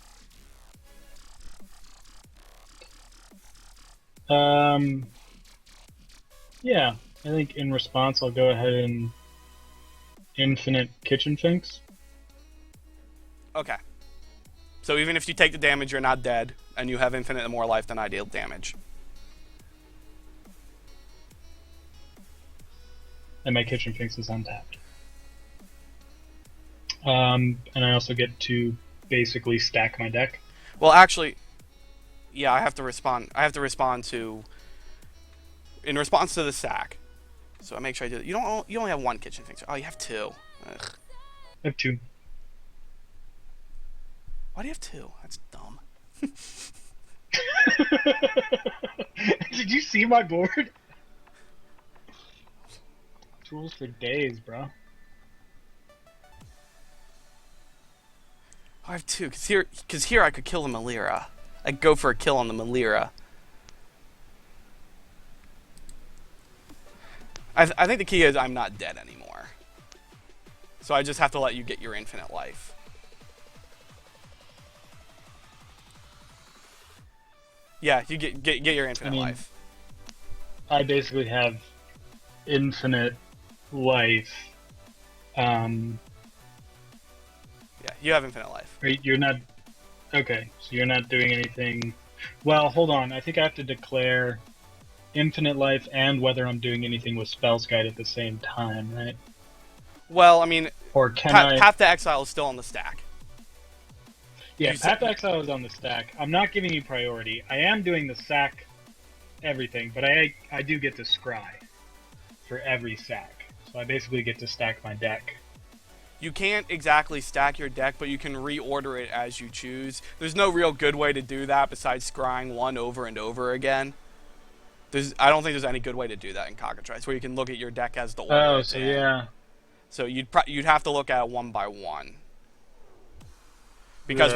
Yeah, I think in response I'll go ahead and infinite Kitchen Finks. Okay. So even if you take the damage, you're not dead, and you have infinite more life than I deal damage. And my Kitchen Finks is untapped. And I also get to basically stack my deck. Well, actually, yeah, I have to respond. I have to respond to... In response to the sack. So I make sure I do that. You only have 1 Kitchen Finks. Oh, you have 2. Ugh. I have 2. Why do you have 2? That's dumb. Did you see my board? Tools for days, bro. I have 2, because here I could kill the Melira. I could go for a kill on the Melira. I think the key is I'm not dead anymore. So I just have to let you get your infinite life. Yeah, you get your infinite life. I basically have infinite life. Yeah, you have infinite life. Right, you're not... Okay, so you're not doing anything... Well, hold on. I think I have to declare infinite life and whether I'm doing anything with Spells Guide at the same time, right? Well, I mean... Or can I... Path to Exile is still on the stack. Yeah, Path to Exile is on the stack. I'm not giving you priority. I am doing the sack everything, but I do get to scry for every sack. So I basically get to stack my deck. You can't exactly stack your deck, but you can reorder it as you choose. There's no real good way to do that besides scrying 1 over and over again. I don't think there's any good way to do that in Cockatrice, where you can look at your deck as the order. Oh, so yeah. So you'd have to look at it 1 by 1. Because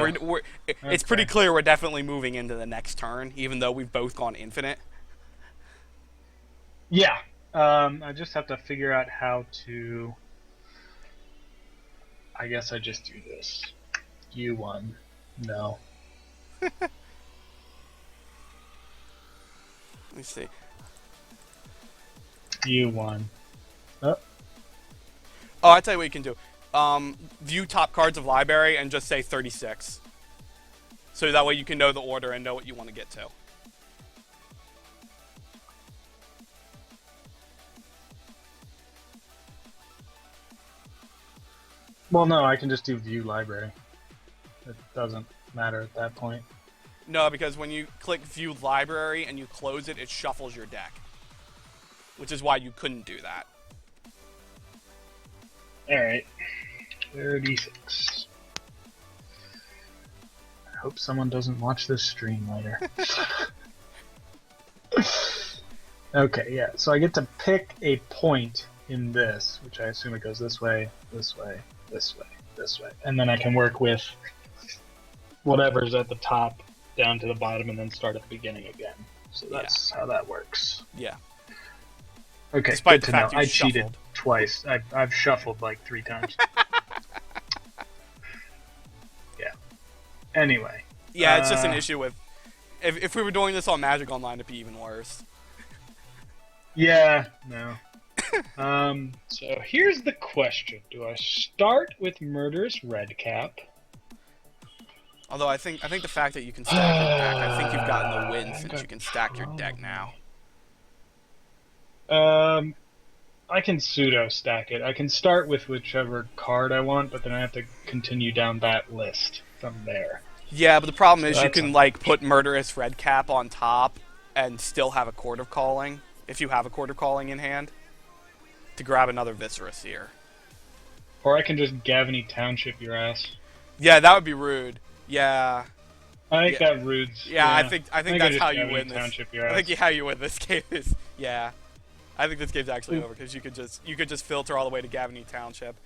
it's pretty clear we're definitely moving into the next turn, even though we've both gone infinite. Yeah. I just have to figure out how to... I guess I just do this. You won. No. Let me see. You won. Oh. Oh, I tell you what you can do. View top cards of library and just say 36. So that way you can know the order and know what you want to get to. Well, no, I can just do view library. It doesn't matter at that point. No, because when you click view library and you close it, it shuffles your deck. Which is why you couldn't do that. Alright. 36. I hope someone doesn't watch this stream later. Okay, yeah, so I get to pick a point in this, which I assume it goes this way, this way, this way, this way. And then I can work with whatever's at the top down to the bottom and then start at the beginning again. So that's how that works. Yeah. Okay, Despite good the to know. fact you I shuffled. cheated twice. I've shuffled like 3 times. Yeah. Anyway. Yeah, it's just an issue with... If we were doing this on Magic Online, it'd be even worse. Yeah, no. So here's the question. Do I start with Murderous Redcap? Although I think the fact that you can stack your deck, I think you've gotten the win since you can stack your deck now. I can pseudo stack it. I can start with whichever card I want, but then I have to continue down that list from there. Yeah, but the problem is you can like put Murderous Redcap on top and still have a Court of Calling, if you have a Court of Calling in hand, to grab another Viscera Seer. Or I can just Gavany Township your ass. Yeah, that would be rude. Yeah. I think that rudes. Yeah, I think that's how you win this. I think how you win this game is I think this game's actually over because you could just filter all the way to Gavany Township.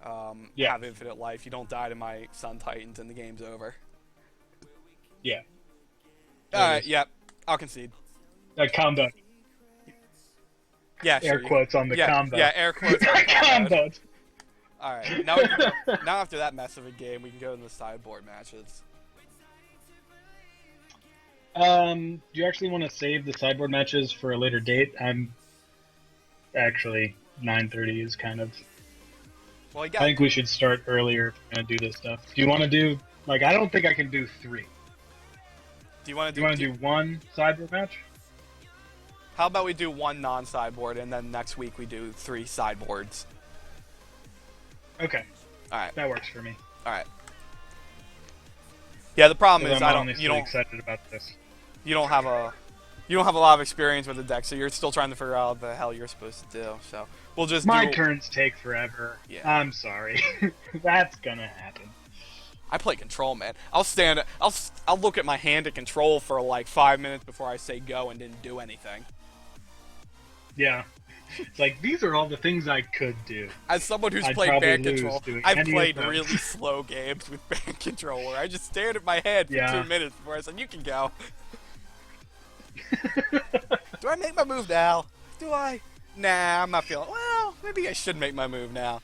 Have infinite life. You don't die to my Sun Titans and the game's over. Yeah. Alright, yep. I'll concede. Combo. Yeah, air quotes on the combo. Yeah, air quotes on the combo. Alright, now after that mess of a game, we can go to the sideboard matches. Do you actually want to save the sideboard matches for a later date? I'm actually 9:30 is kind of. Well, I think we should start earlier if we're gonna do this stuff. Do you want to do I don't think I can do 3. Do you want to do 1 sideboard match? How about we do 1 non-sideboard and then next week we do 3 sideboards? Okay. All right. That works for me. All right. Yeah, the problem is you don't excited about this. You don't have a lot of experience with the deck, so you're still trying to figure out what the hell you're supposed to do. So we'll just my turns take forever. Yeah. I'm sorry. That's gonna happen. I play control, man. I'll look at my hand at control for like 5 minutes before I say go and didn't do anything. Yeah. It's like, these are all the things I could do. As someone who's played band control, I've played really slow games with band control where I just stared at my head for 2 minutes before I said, you can go. Do I make my move now? Do I? Nah, I'm not feeling... Well, maybe I should make my move now.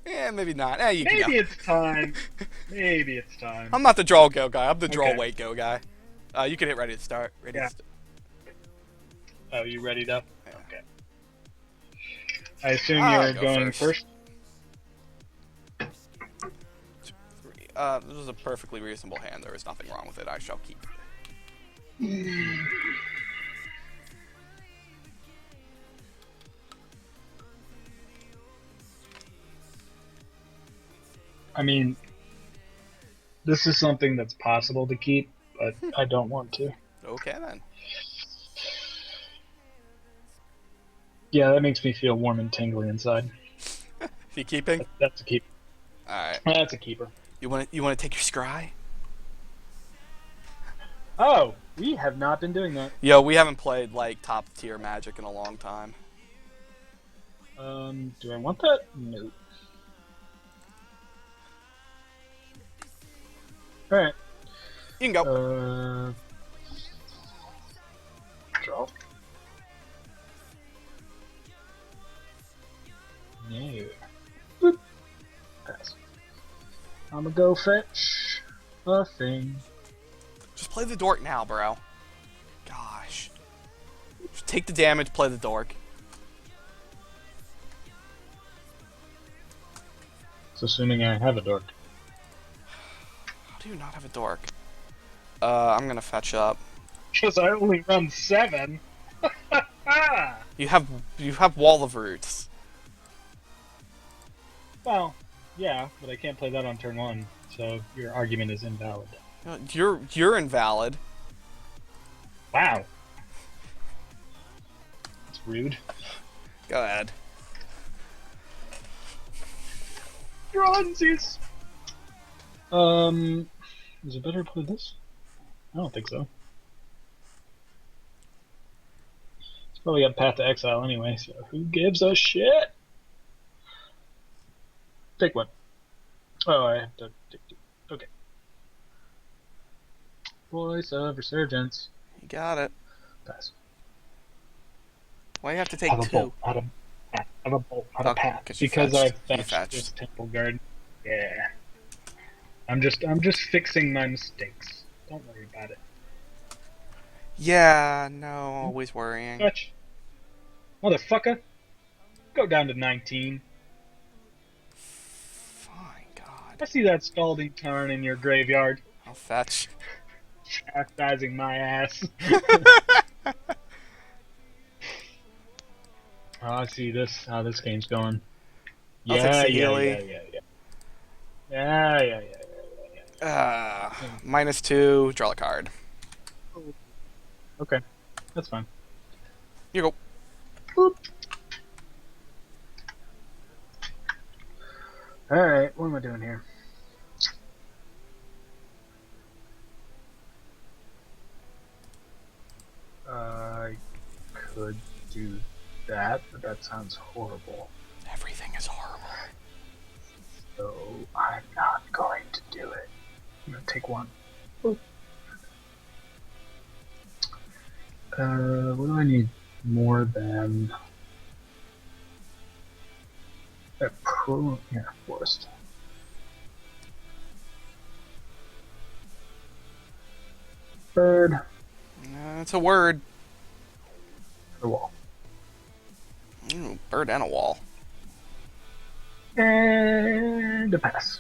Yeah, maybe not. You can go. Maybe it's time. Maybe it's time. I'm not the draw go guy. I'm the draw wait go guy. You can hit ready to start. Ready to start. Oh, you readied up? Yeah. Okay. I assume you're going first? 2, 3. This is a perfectly reasonable hand. There is nothing wrong with it. I shall keep it. I mean, this is something that's possible to keep, but I don't want to. Okay, then. Yeah, that makes me feel warm and tingly inside. You keeping? That's a keeper. Alright. That's a keeper. You want to take your scry? Oh, we have not been doing that. Yo, we haven't played, like, top-tier Magic in a long time. Do I want that? No. Alright. You can go. Draw. No. Boop. Pass. I'ma go fetch a thing. Just play the dork now, bro. Gosh. Just take the damage, play the dork. It's assuming I have a dork. How do you not have a dork? I'm gonna fetch up. Because I only run 7. You have Wall of Roots. Well, yeah, but I can't play that on turn 1, so your argument is invalid. You're invalid. Wow. That's rude. Go ahead. Bronzes! Is it better to play this? I don't think so. It's probably got Path to Exile anyway, so who gives a shit? Take one. Oh, I have to take 2. Okay. Voice of Resurgence. You got it. Pass. Why you have to I take have a bolt. 2? I have a bolt. I have a Okay, path. because you Because fetched. I You fetched this fetched. Temple Garden. Yeah. I'm just fixing my mistakes. Don't worry about it. Yeah, no, always worrying. Fetch. Motherfucker. Go down to 19. Fine, God. I see that scalding tarn in your graveyard. I'll fetch. Chastising my ass. Oh, I see this. How this game's going. I'll take Yeah. Saheeli. Yeah. -2, draw a card. Okay, that's fine. You go. Boop. Alright, what am I doing here? I could do that, but that sounds horrible. Everything is horrible. So I'm not going to do it. I'm going to take 1. Boop. What do I need more than a forest? Bird. It's a word. The wall. Ooh, bird and a wall. And a pass.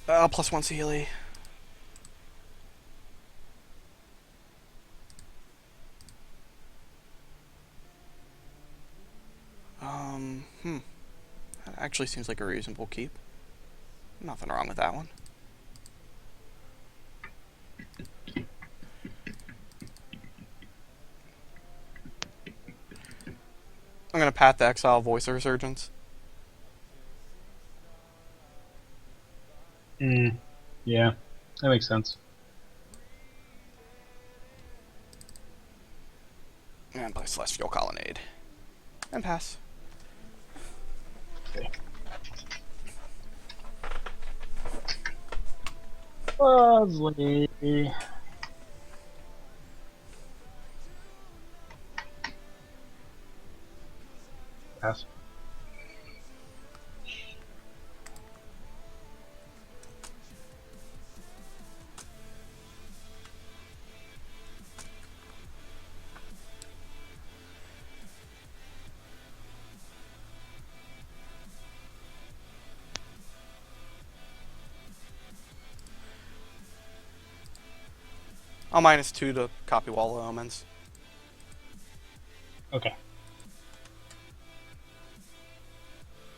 +1 Saheeli. That actually seems like a reasonable keep. Nothing wrong with that one. I'm gonna Path to Exile Voice of Resurgence. Yeah, that makes sense. And play Celestial Colonnade. And pass. Okay. Lovely. Pass. I'll -2 to copy Wall of Omens. Okay.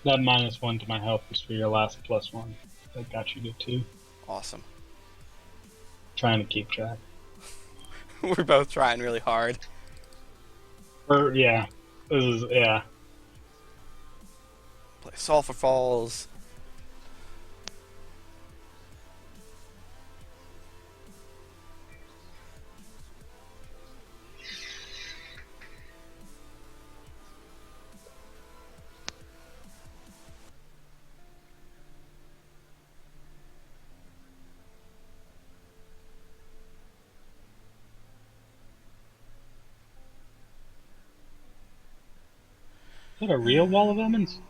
That -1 to my health is for your last +1. That got you to 2. Awesome. Trying to keep track. We're both trying really hard. Yeah. Yeah. Play Sulphur Falls. Is that a real Wall of Omens?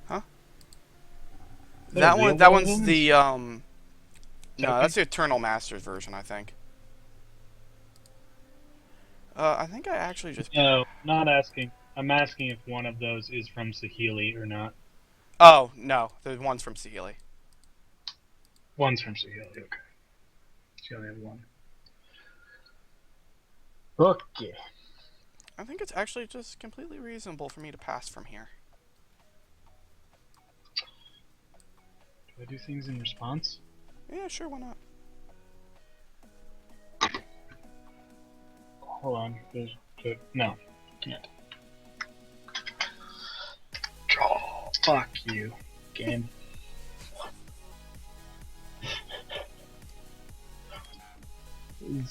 Huh? That One's the no, that's the Eternal Masters version, I think. I think I actually just... No, not asking. I'm asking if one of those is from Saheeli or not. Oh, no. The one's from Saheeli. One's from Saheeli, okay. So you only have 1. Okay. I think it's actually just completely reasonable for me to pass from here. Do I do things in response? Yeah, sure, why not? Hold on. No, can't. Draw. Fuck you, game.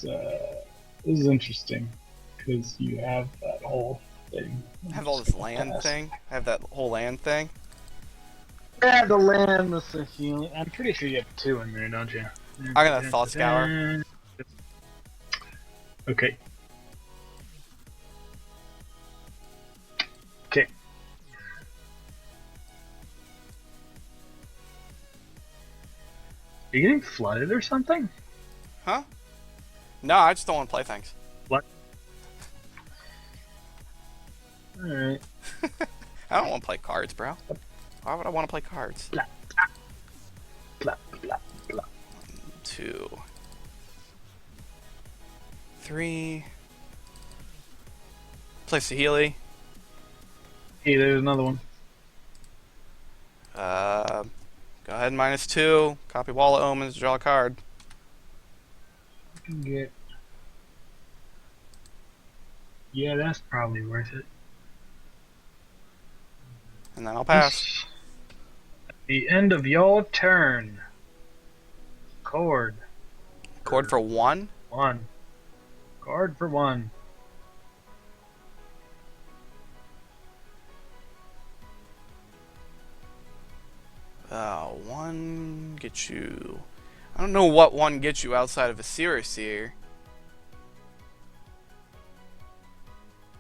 This is interesting because you have that whole thing. I have all this land thing. I have that whole land thing. Yeah, the land, the Saheeli. I'm pretty sure you have 2 in there, don't you? I'm gonna Thought Scour. Okay. Okay. Are you getting flooded or something? Huh? No, I just don't want to play things. What? Alright. I don't want to play cards, bro. Why would I want to play cards? Blah, blah, blah, blah. 2, 3. Play Saheeli. Hey, there's another one. Go ahead, -2. Copy Wall of Omens, draw a card. You can get. Yeah, that's probably worth it. And then I'll pass. At the end of your turn. Cord. Cord for 1? 1. Cord for 1. One gets you. I don't know what 1 gets you outside of a Seer.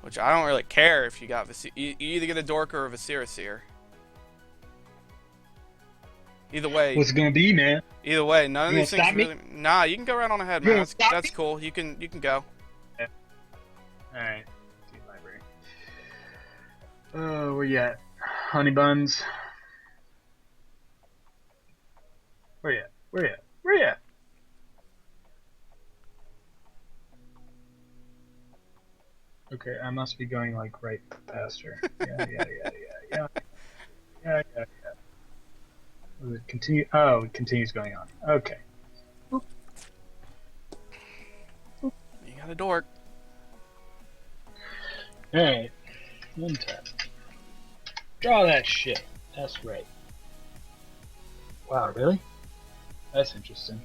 Which I don't really care if you got you either get a Dork or a Viscera. Either way. What's it gonna be, man? Either way, none of You these gonna things stop me? really. Nah, you can go right on ahead, You man. gonna stop That's me? cool. You can go. Yeah. Alright. See library. Oh, where you at? Honey buns. Where you at? Where you at? Where you at? Okay, I must be going like right past her. Yeah. Does it continue? Oh, it continues going on. Okay. You got a Dork. Alright. 1 tap. Draw that shit. That's right. Wow, really? That's interesting.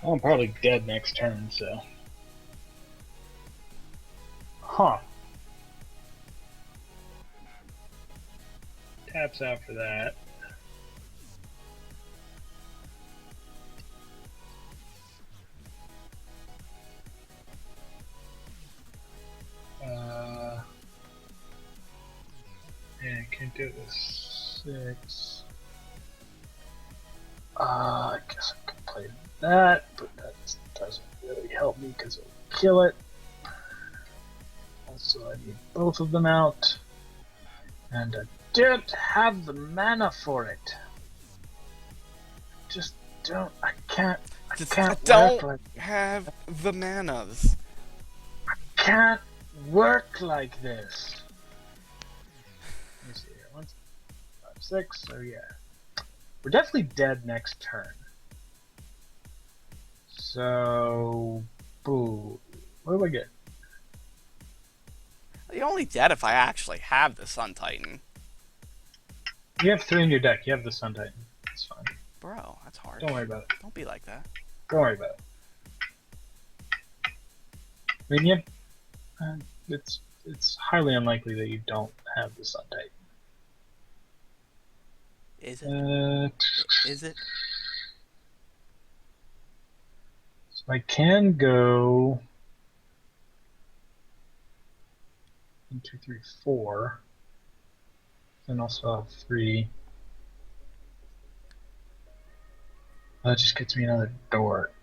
Well, I'm probably dead next turn, so. Huh. Taps out for that. Yeah, I can't do it with 6. I guess I could play that, but that doesn't really help me because it'll kill it. Also, I need both of them out. And I don't have the mana for it. Just don't. I can't don't work like have the manas. can't work like this. Let me see here. 1, 5, 6. So yeah, we're definitely dead next turn. So, boo. What do I get? You're only dead if I actually have the Sun Titan. You have 3 in your deck. You have the Sun Titan. It's fine. Bro, that's hard. Don't worry about it. Don't be like that. Don't worry about it. I mean, yeah, it's highly unlikely that you don't have the Sun Titan. Is it? Is it? So I can go 1, 2, 3, 4. Then also have 3. That just gets me another Dork.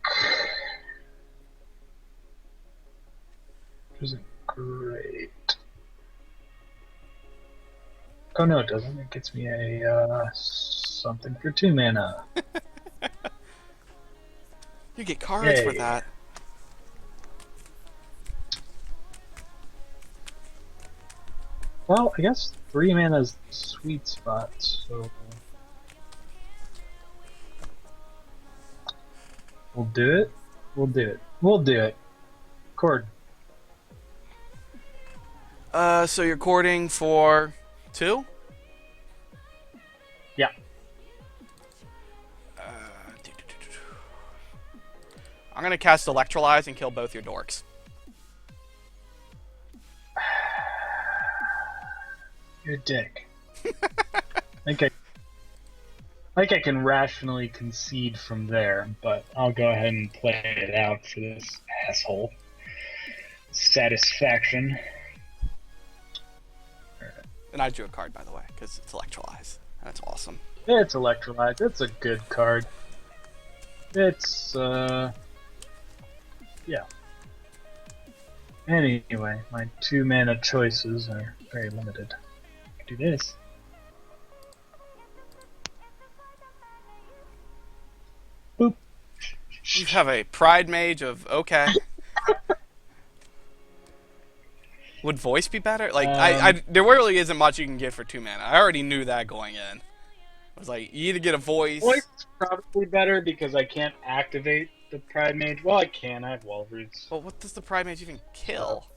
Which isn't great. Oh no, it doesn't. It gets me a something for 2 mana. You get cards for that. Well, I guess 3 mana is the sweet spot, so we'll do it. We'll do it. We'll do it. Cord. So you're courting for 2? Yeah. I'm gonna cast Electrolyze and kill both your dorks. You're a dick. I think I can rationally concede from there, but I'll go ahead and play it out for this asshole. Satisfaction. And I drew a card, by the way, because it's Electrolyze. That's awesome. It's Electrolyte. It's a good card. It's, yeah. Anyway, my 2-mana choices are very limited. Do this. Boop. You have a Pride Mage of okay. Would voice be better? Like, there really isn't much you can get for 2 mana. I already knew that going in. I was like, you either get a voice. Voice is probably better because I can't activate the Pride Mage. Well, I can. I have Wall Roots. Well, what does the Pride Mage even kill?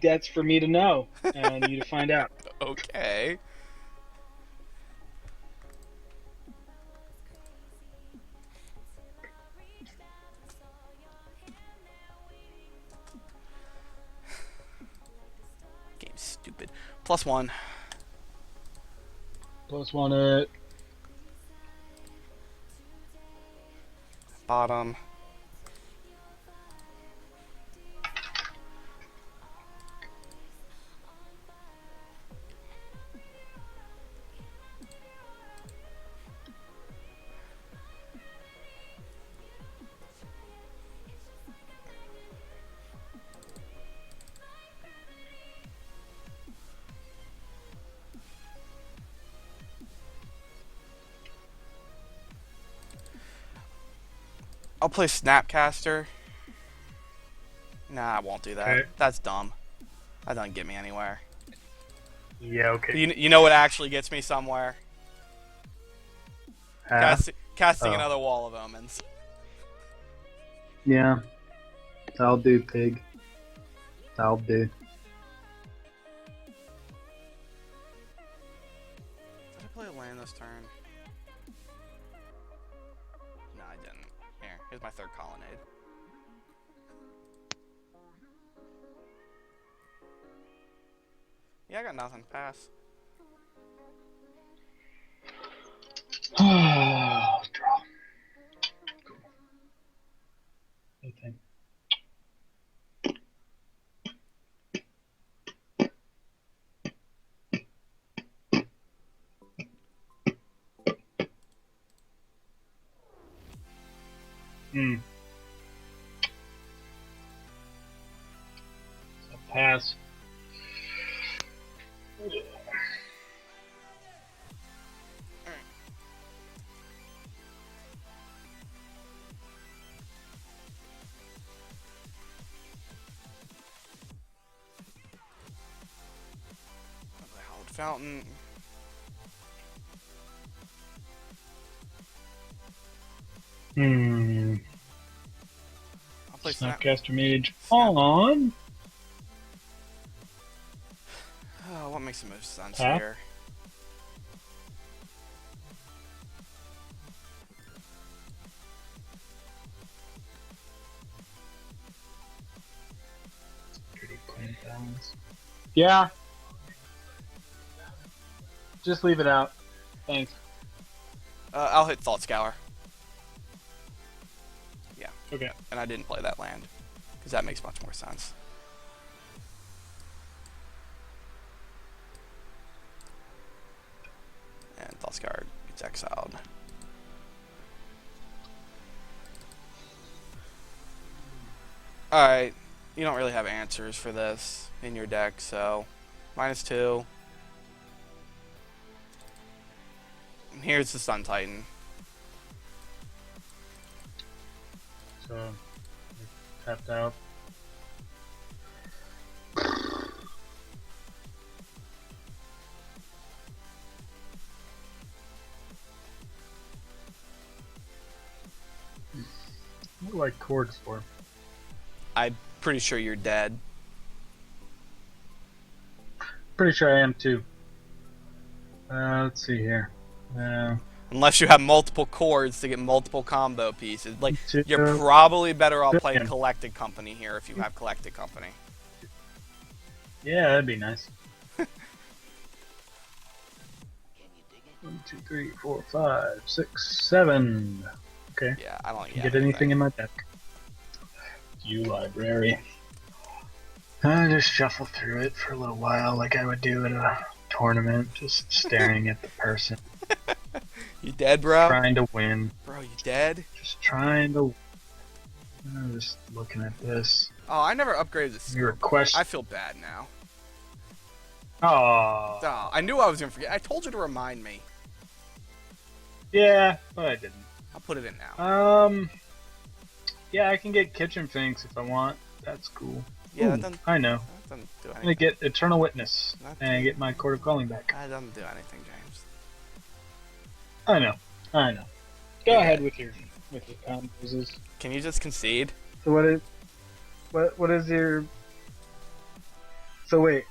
That's for me to know and you to find out. Okay. Game's stupid. +1. +1 it. Bottom. I'll play Snapcaster. Nah, I won't do that. Okay. That's dumb. That doesn't get me anywhere. Yeah, okay. You know what actually gets me somewhere? Casting Oh. another Wall of Omens. Yeah. That'll do, pig. That'll do. Did I play a land this turn? No, I didn't. Here, here's my 3rd Colonnade. Yeah, I got nothing. Pass. Draw. Cool. Good thing. So pass. Hallowed Fountain. I'll play Snapcaster Mage on. Oh, what makes the most sense Huh? here? Pretty clean balance. Yeah. Just leave it out. Thanks. I'll hit Thought Scour. Yeah. Okay. And I didn't play that land, because that makes much more sense. And Thought Scour gets exiled. Alright, you don't really have answers for this in your deck, so -2. And here's the Sun Titan. So, tapped out. What do I chords for? I'm pretty sure you're dead. Pretty sure I am too. Let's see here. Unless you have multiple chords to get multiple combo pieces. Like, you're Two probably better off playing billion. Collected Company here if you have Collected Company. Yeah, that'd be nice. 1, 2, 3, 4, 5, 6, 7. Okay. Yeah, I don't Get anything in my deck. You library. I just shuffle through it for a little while, like I would do at a tournament, just staring at the person. You dead, bro? Trying to win. Bro, you dead? Just trying to. I'm just looking at this. Oh, I never upgraded the skill. Your question. I feel bad now. Oh. Oh, I knew I was gonna forget. I told you to remind me. Yeah, but I didn't. I'll put it in now. Yeah, I can get Kitchen Finks if I want. That's cool. Yeah, Ooh, that doesn't, I know. that doesn't do I'm anything. gonna get Eternal Witness That- and get my Court of Calling back. That doesn't do anything, James. I know. Go Yeah. ahead with your combos. Can you just concede? So what is your? So wait,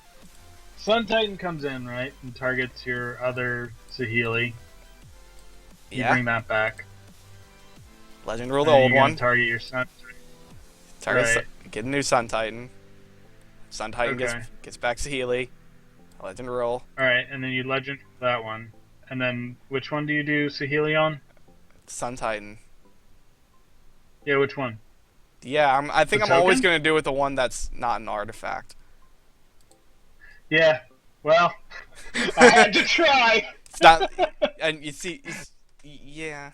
Sun Titan comes in, right, and targets your other Saheeli. You Yeah. bring that back. Legend rule the And old you're gonna one. Target your Sun. Target get a new Sun Titan. Sun Titan Okay. gets back Saheeli. Legend rule. All right, and then you Legend that one, and then which one do you do Saheeli on? Sun Titan. Yeah, which one? Yeah, I think The I'm always token? gonna do with the one that's not an artifact. Yeah. Well, I had to try. It's not, and you see, yeah.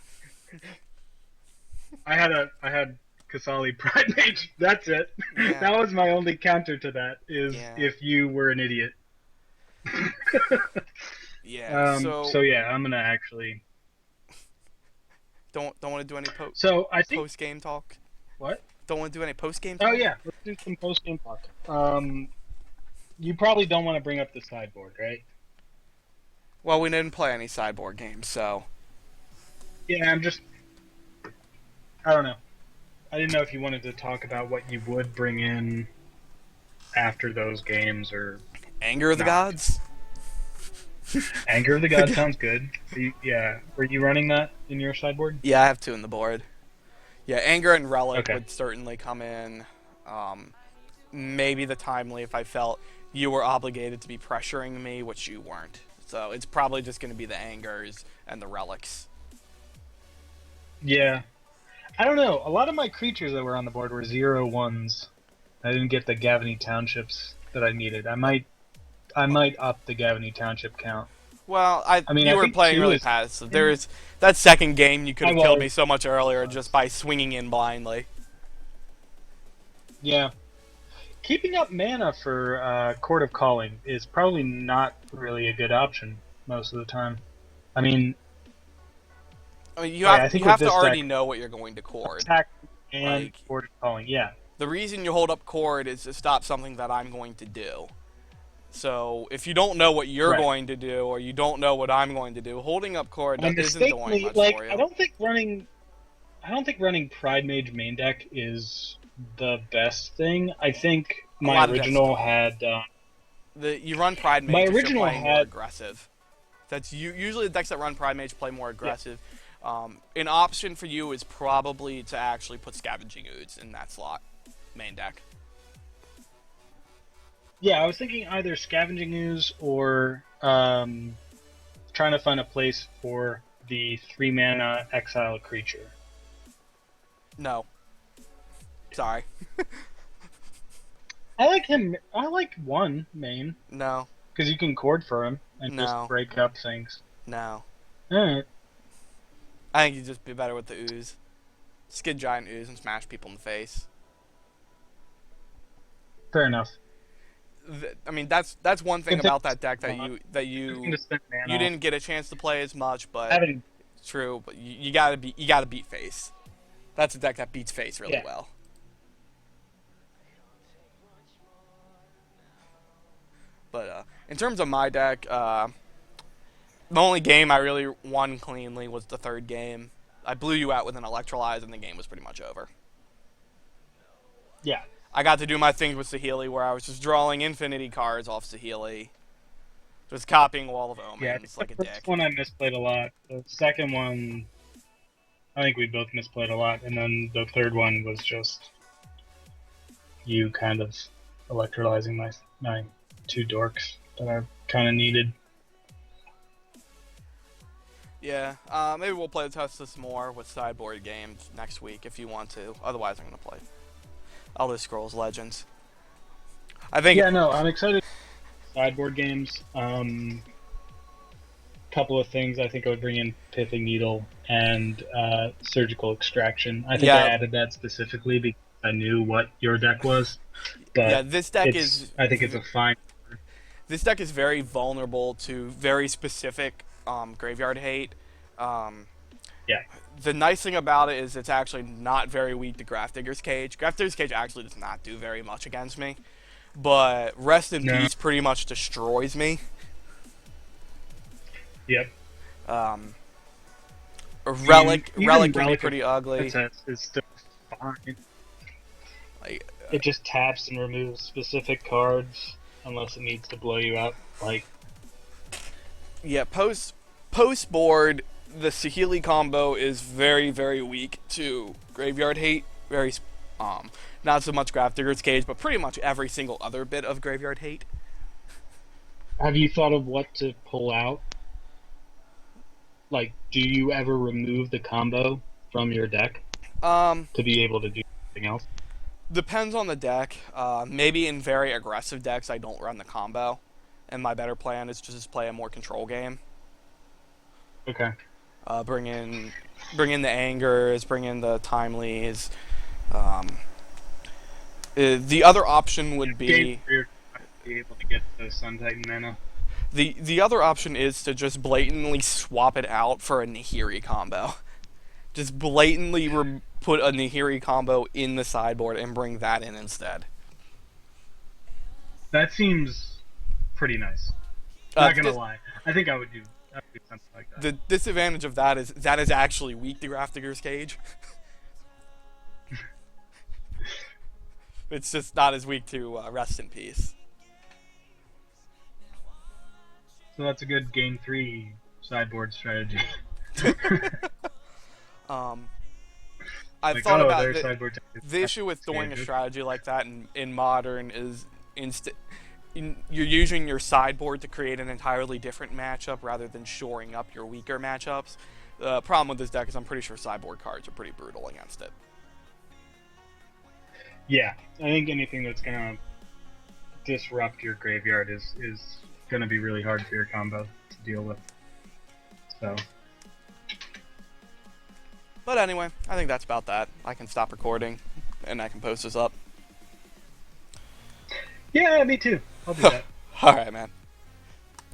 I had Kasali Pride Mage. That's it. Yeah. That was my only counter to that. Is Yeah. if you were an idiot. Yeah. So yeah, I'm gonna actually. Don't want to do any So I think post game talk. what? Don't want to do any post game. Oh yeah, let's do some post game talk. You probably don't want to bring up the sideboard, right? Well, we didn't play any sideboard games, so Yeah, I don't know. I didn't know if you wanted to talk about what you would bring in after those games or Anger of the Not. Gods. Anger of the Gods sounds good. Yeah, were you running that in your sideboard? Yeah, I have two in the board. Yeah, Anger and Relic Okay. would certainly come in. Maybe the Timely if I felt you were obligated to be pressuring me, which you weren't. So it's probably just going to be the Angers and the Relics. Yeah. I don't know. A lot of my creatures that were on the board were 0/1s. I didn't get the Gavany Townships that I needed. I might up the Gavany Township count. Well, I mean, you I were think playing two really is- passive. There is that second game you could have I killed was. me so much earlier just by swinging in blindly. Yeah. Keeping up mana for Court of Calling is probably not really a good option most of the time. I mean, I mean, Yeah, I think you have with to this already deck- know what you're going to cord. attack and Like- Court of Calling, yeah. The reason you hold up cord is to stop something that I'm going to do. So if you don't know what you're Right. going to do, or you don't know what I'm going to do, holding up cord I isn't doing mistakenly, much like, for you. I don't think running Pride Mage main deck is the best thing. I think my lot of decks original don't. had You run Pride Mage My if you're original playing more had- aggressive. That's usually the decks that run Pride Mage play more aggressive. An option for you is probably to actually put Scavenging Ooze in that slot, main deck. I was thinking either Scavenging Ooze or trying to find a place for the 3-mana exile creature. No. Sorry. I like him. I like one main No. because you can cord for him and No. just break up things. No. Alright. I think you'd just be better with the Ooze. Skid Giant Ooze and smash people in the face. Fair enough. I mean, that's one thing If about it's- that deck that You can just spend mana you didn't get a chance to play as much, but having it's true. But you gotta beat face. That's a deck that beats face really Yeah. well. But in terms of my deck, the only game I really won cleanly was the third game. I blew you out with an Electrolyze, and the game was pretty much over. yeah. I got to do my things with Saheeli, where I was just drawing infinity cards off Saheeli. Just copying Wall of Yeah, Omens like a the dick. first one I misplayed a lot. The second one, I think we both misplayed a lot, and then the third one was just you kind of electrolyzing my two dorks that I kind of needed. Yeah, maybe we'll play test this more with sideboard games next week if you want to. Otherwise, I'm gonna play Elder Scrolls Legends. I think. Yeah, no, I'm excited. Sideboard games. Couple of things. I think I would bring in Pithing Needle and Surgical Extraction. I think I added that specifically because I knew what your deck was. But yeah, this deck is. I think it's a fine. This deck is very vulnerable to very specific graveyard hate. Yeah. The nice thing about it is it's actually not very weak to Grafdigger's Cage. Grafdigger's Cage actually does not do very much against me, but Rest in Peace pretty much destroys me. Yep. Relic can be pretty ugly. It's still fine. Like, it just taps and removes specific cards unless it needs to blow you up. Like, yeah, post board, the Saheeli combo is very, very weak to graveyard hate. Very, not so much Grafdigger's Cage, but pretty much every single other bit of graveyard hate. Have you thought of what to pull out? Like, do you ever remove the combo from your deck to be able to do something else? Depends on the deck. Maybe in very aggressive decks, I don't run the combo, and my better plan is to just play a more control game. Okay. Bring in the Angers, bring in the Timelies. The other option would be able to get the Sun Titan mana. The other option is to just blatantly swap it out for a Nahiri combo. Just blatantly put a Nahiri combo in the sideboard and bring that in instead. That seems pretty nice. Not gonna lie. I think I would do something like that. The disadvantage of that is actually weak to Grafdigger's Cage. It's just not as weak to Rest in Peace. So that's a good game 3 sideboard strategy. I've thought about the issue with throwing a strategy like that in Modern is you're using your sideboard to create an entirely different matchup rather than shoring up your weaker matchups. The problem with this deck is I'm pretty sure sideboard cards are pretty brutal against it. Yeah, I think anything that's gonna disrupt your graveyard is gonna be really hard for your combo to deal with. So. But anyway, I think that's about that. I can stop recording, and I can post this up. Yeah, me too. I'll do that. Alright, man.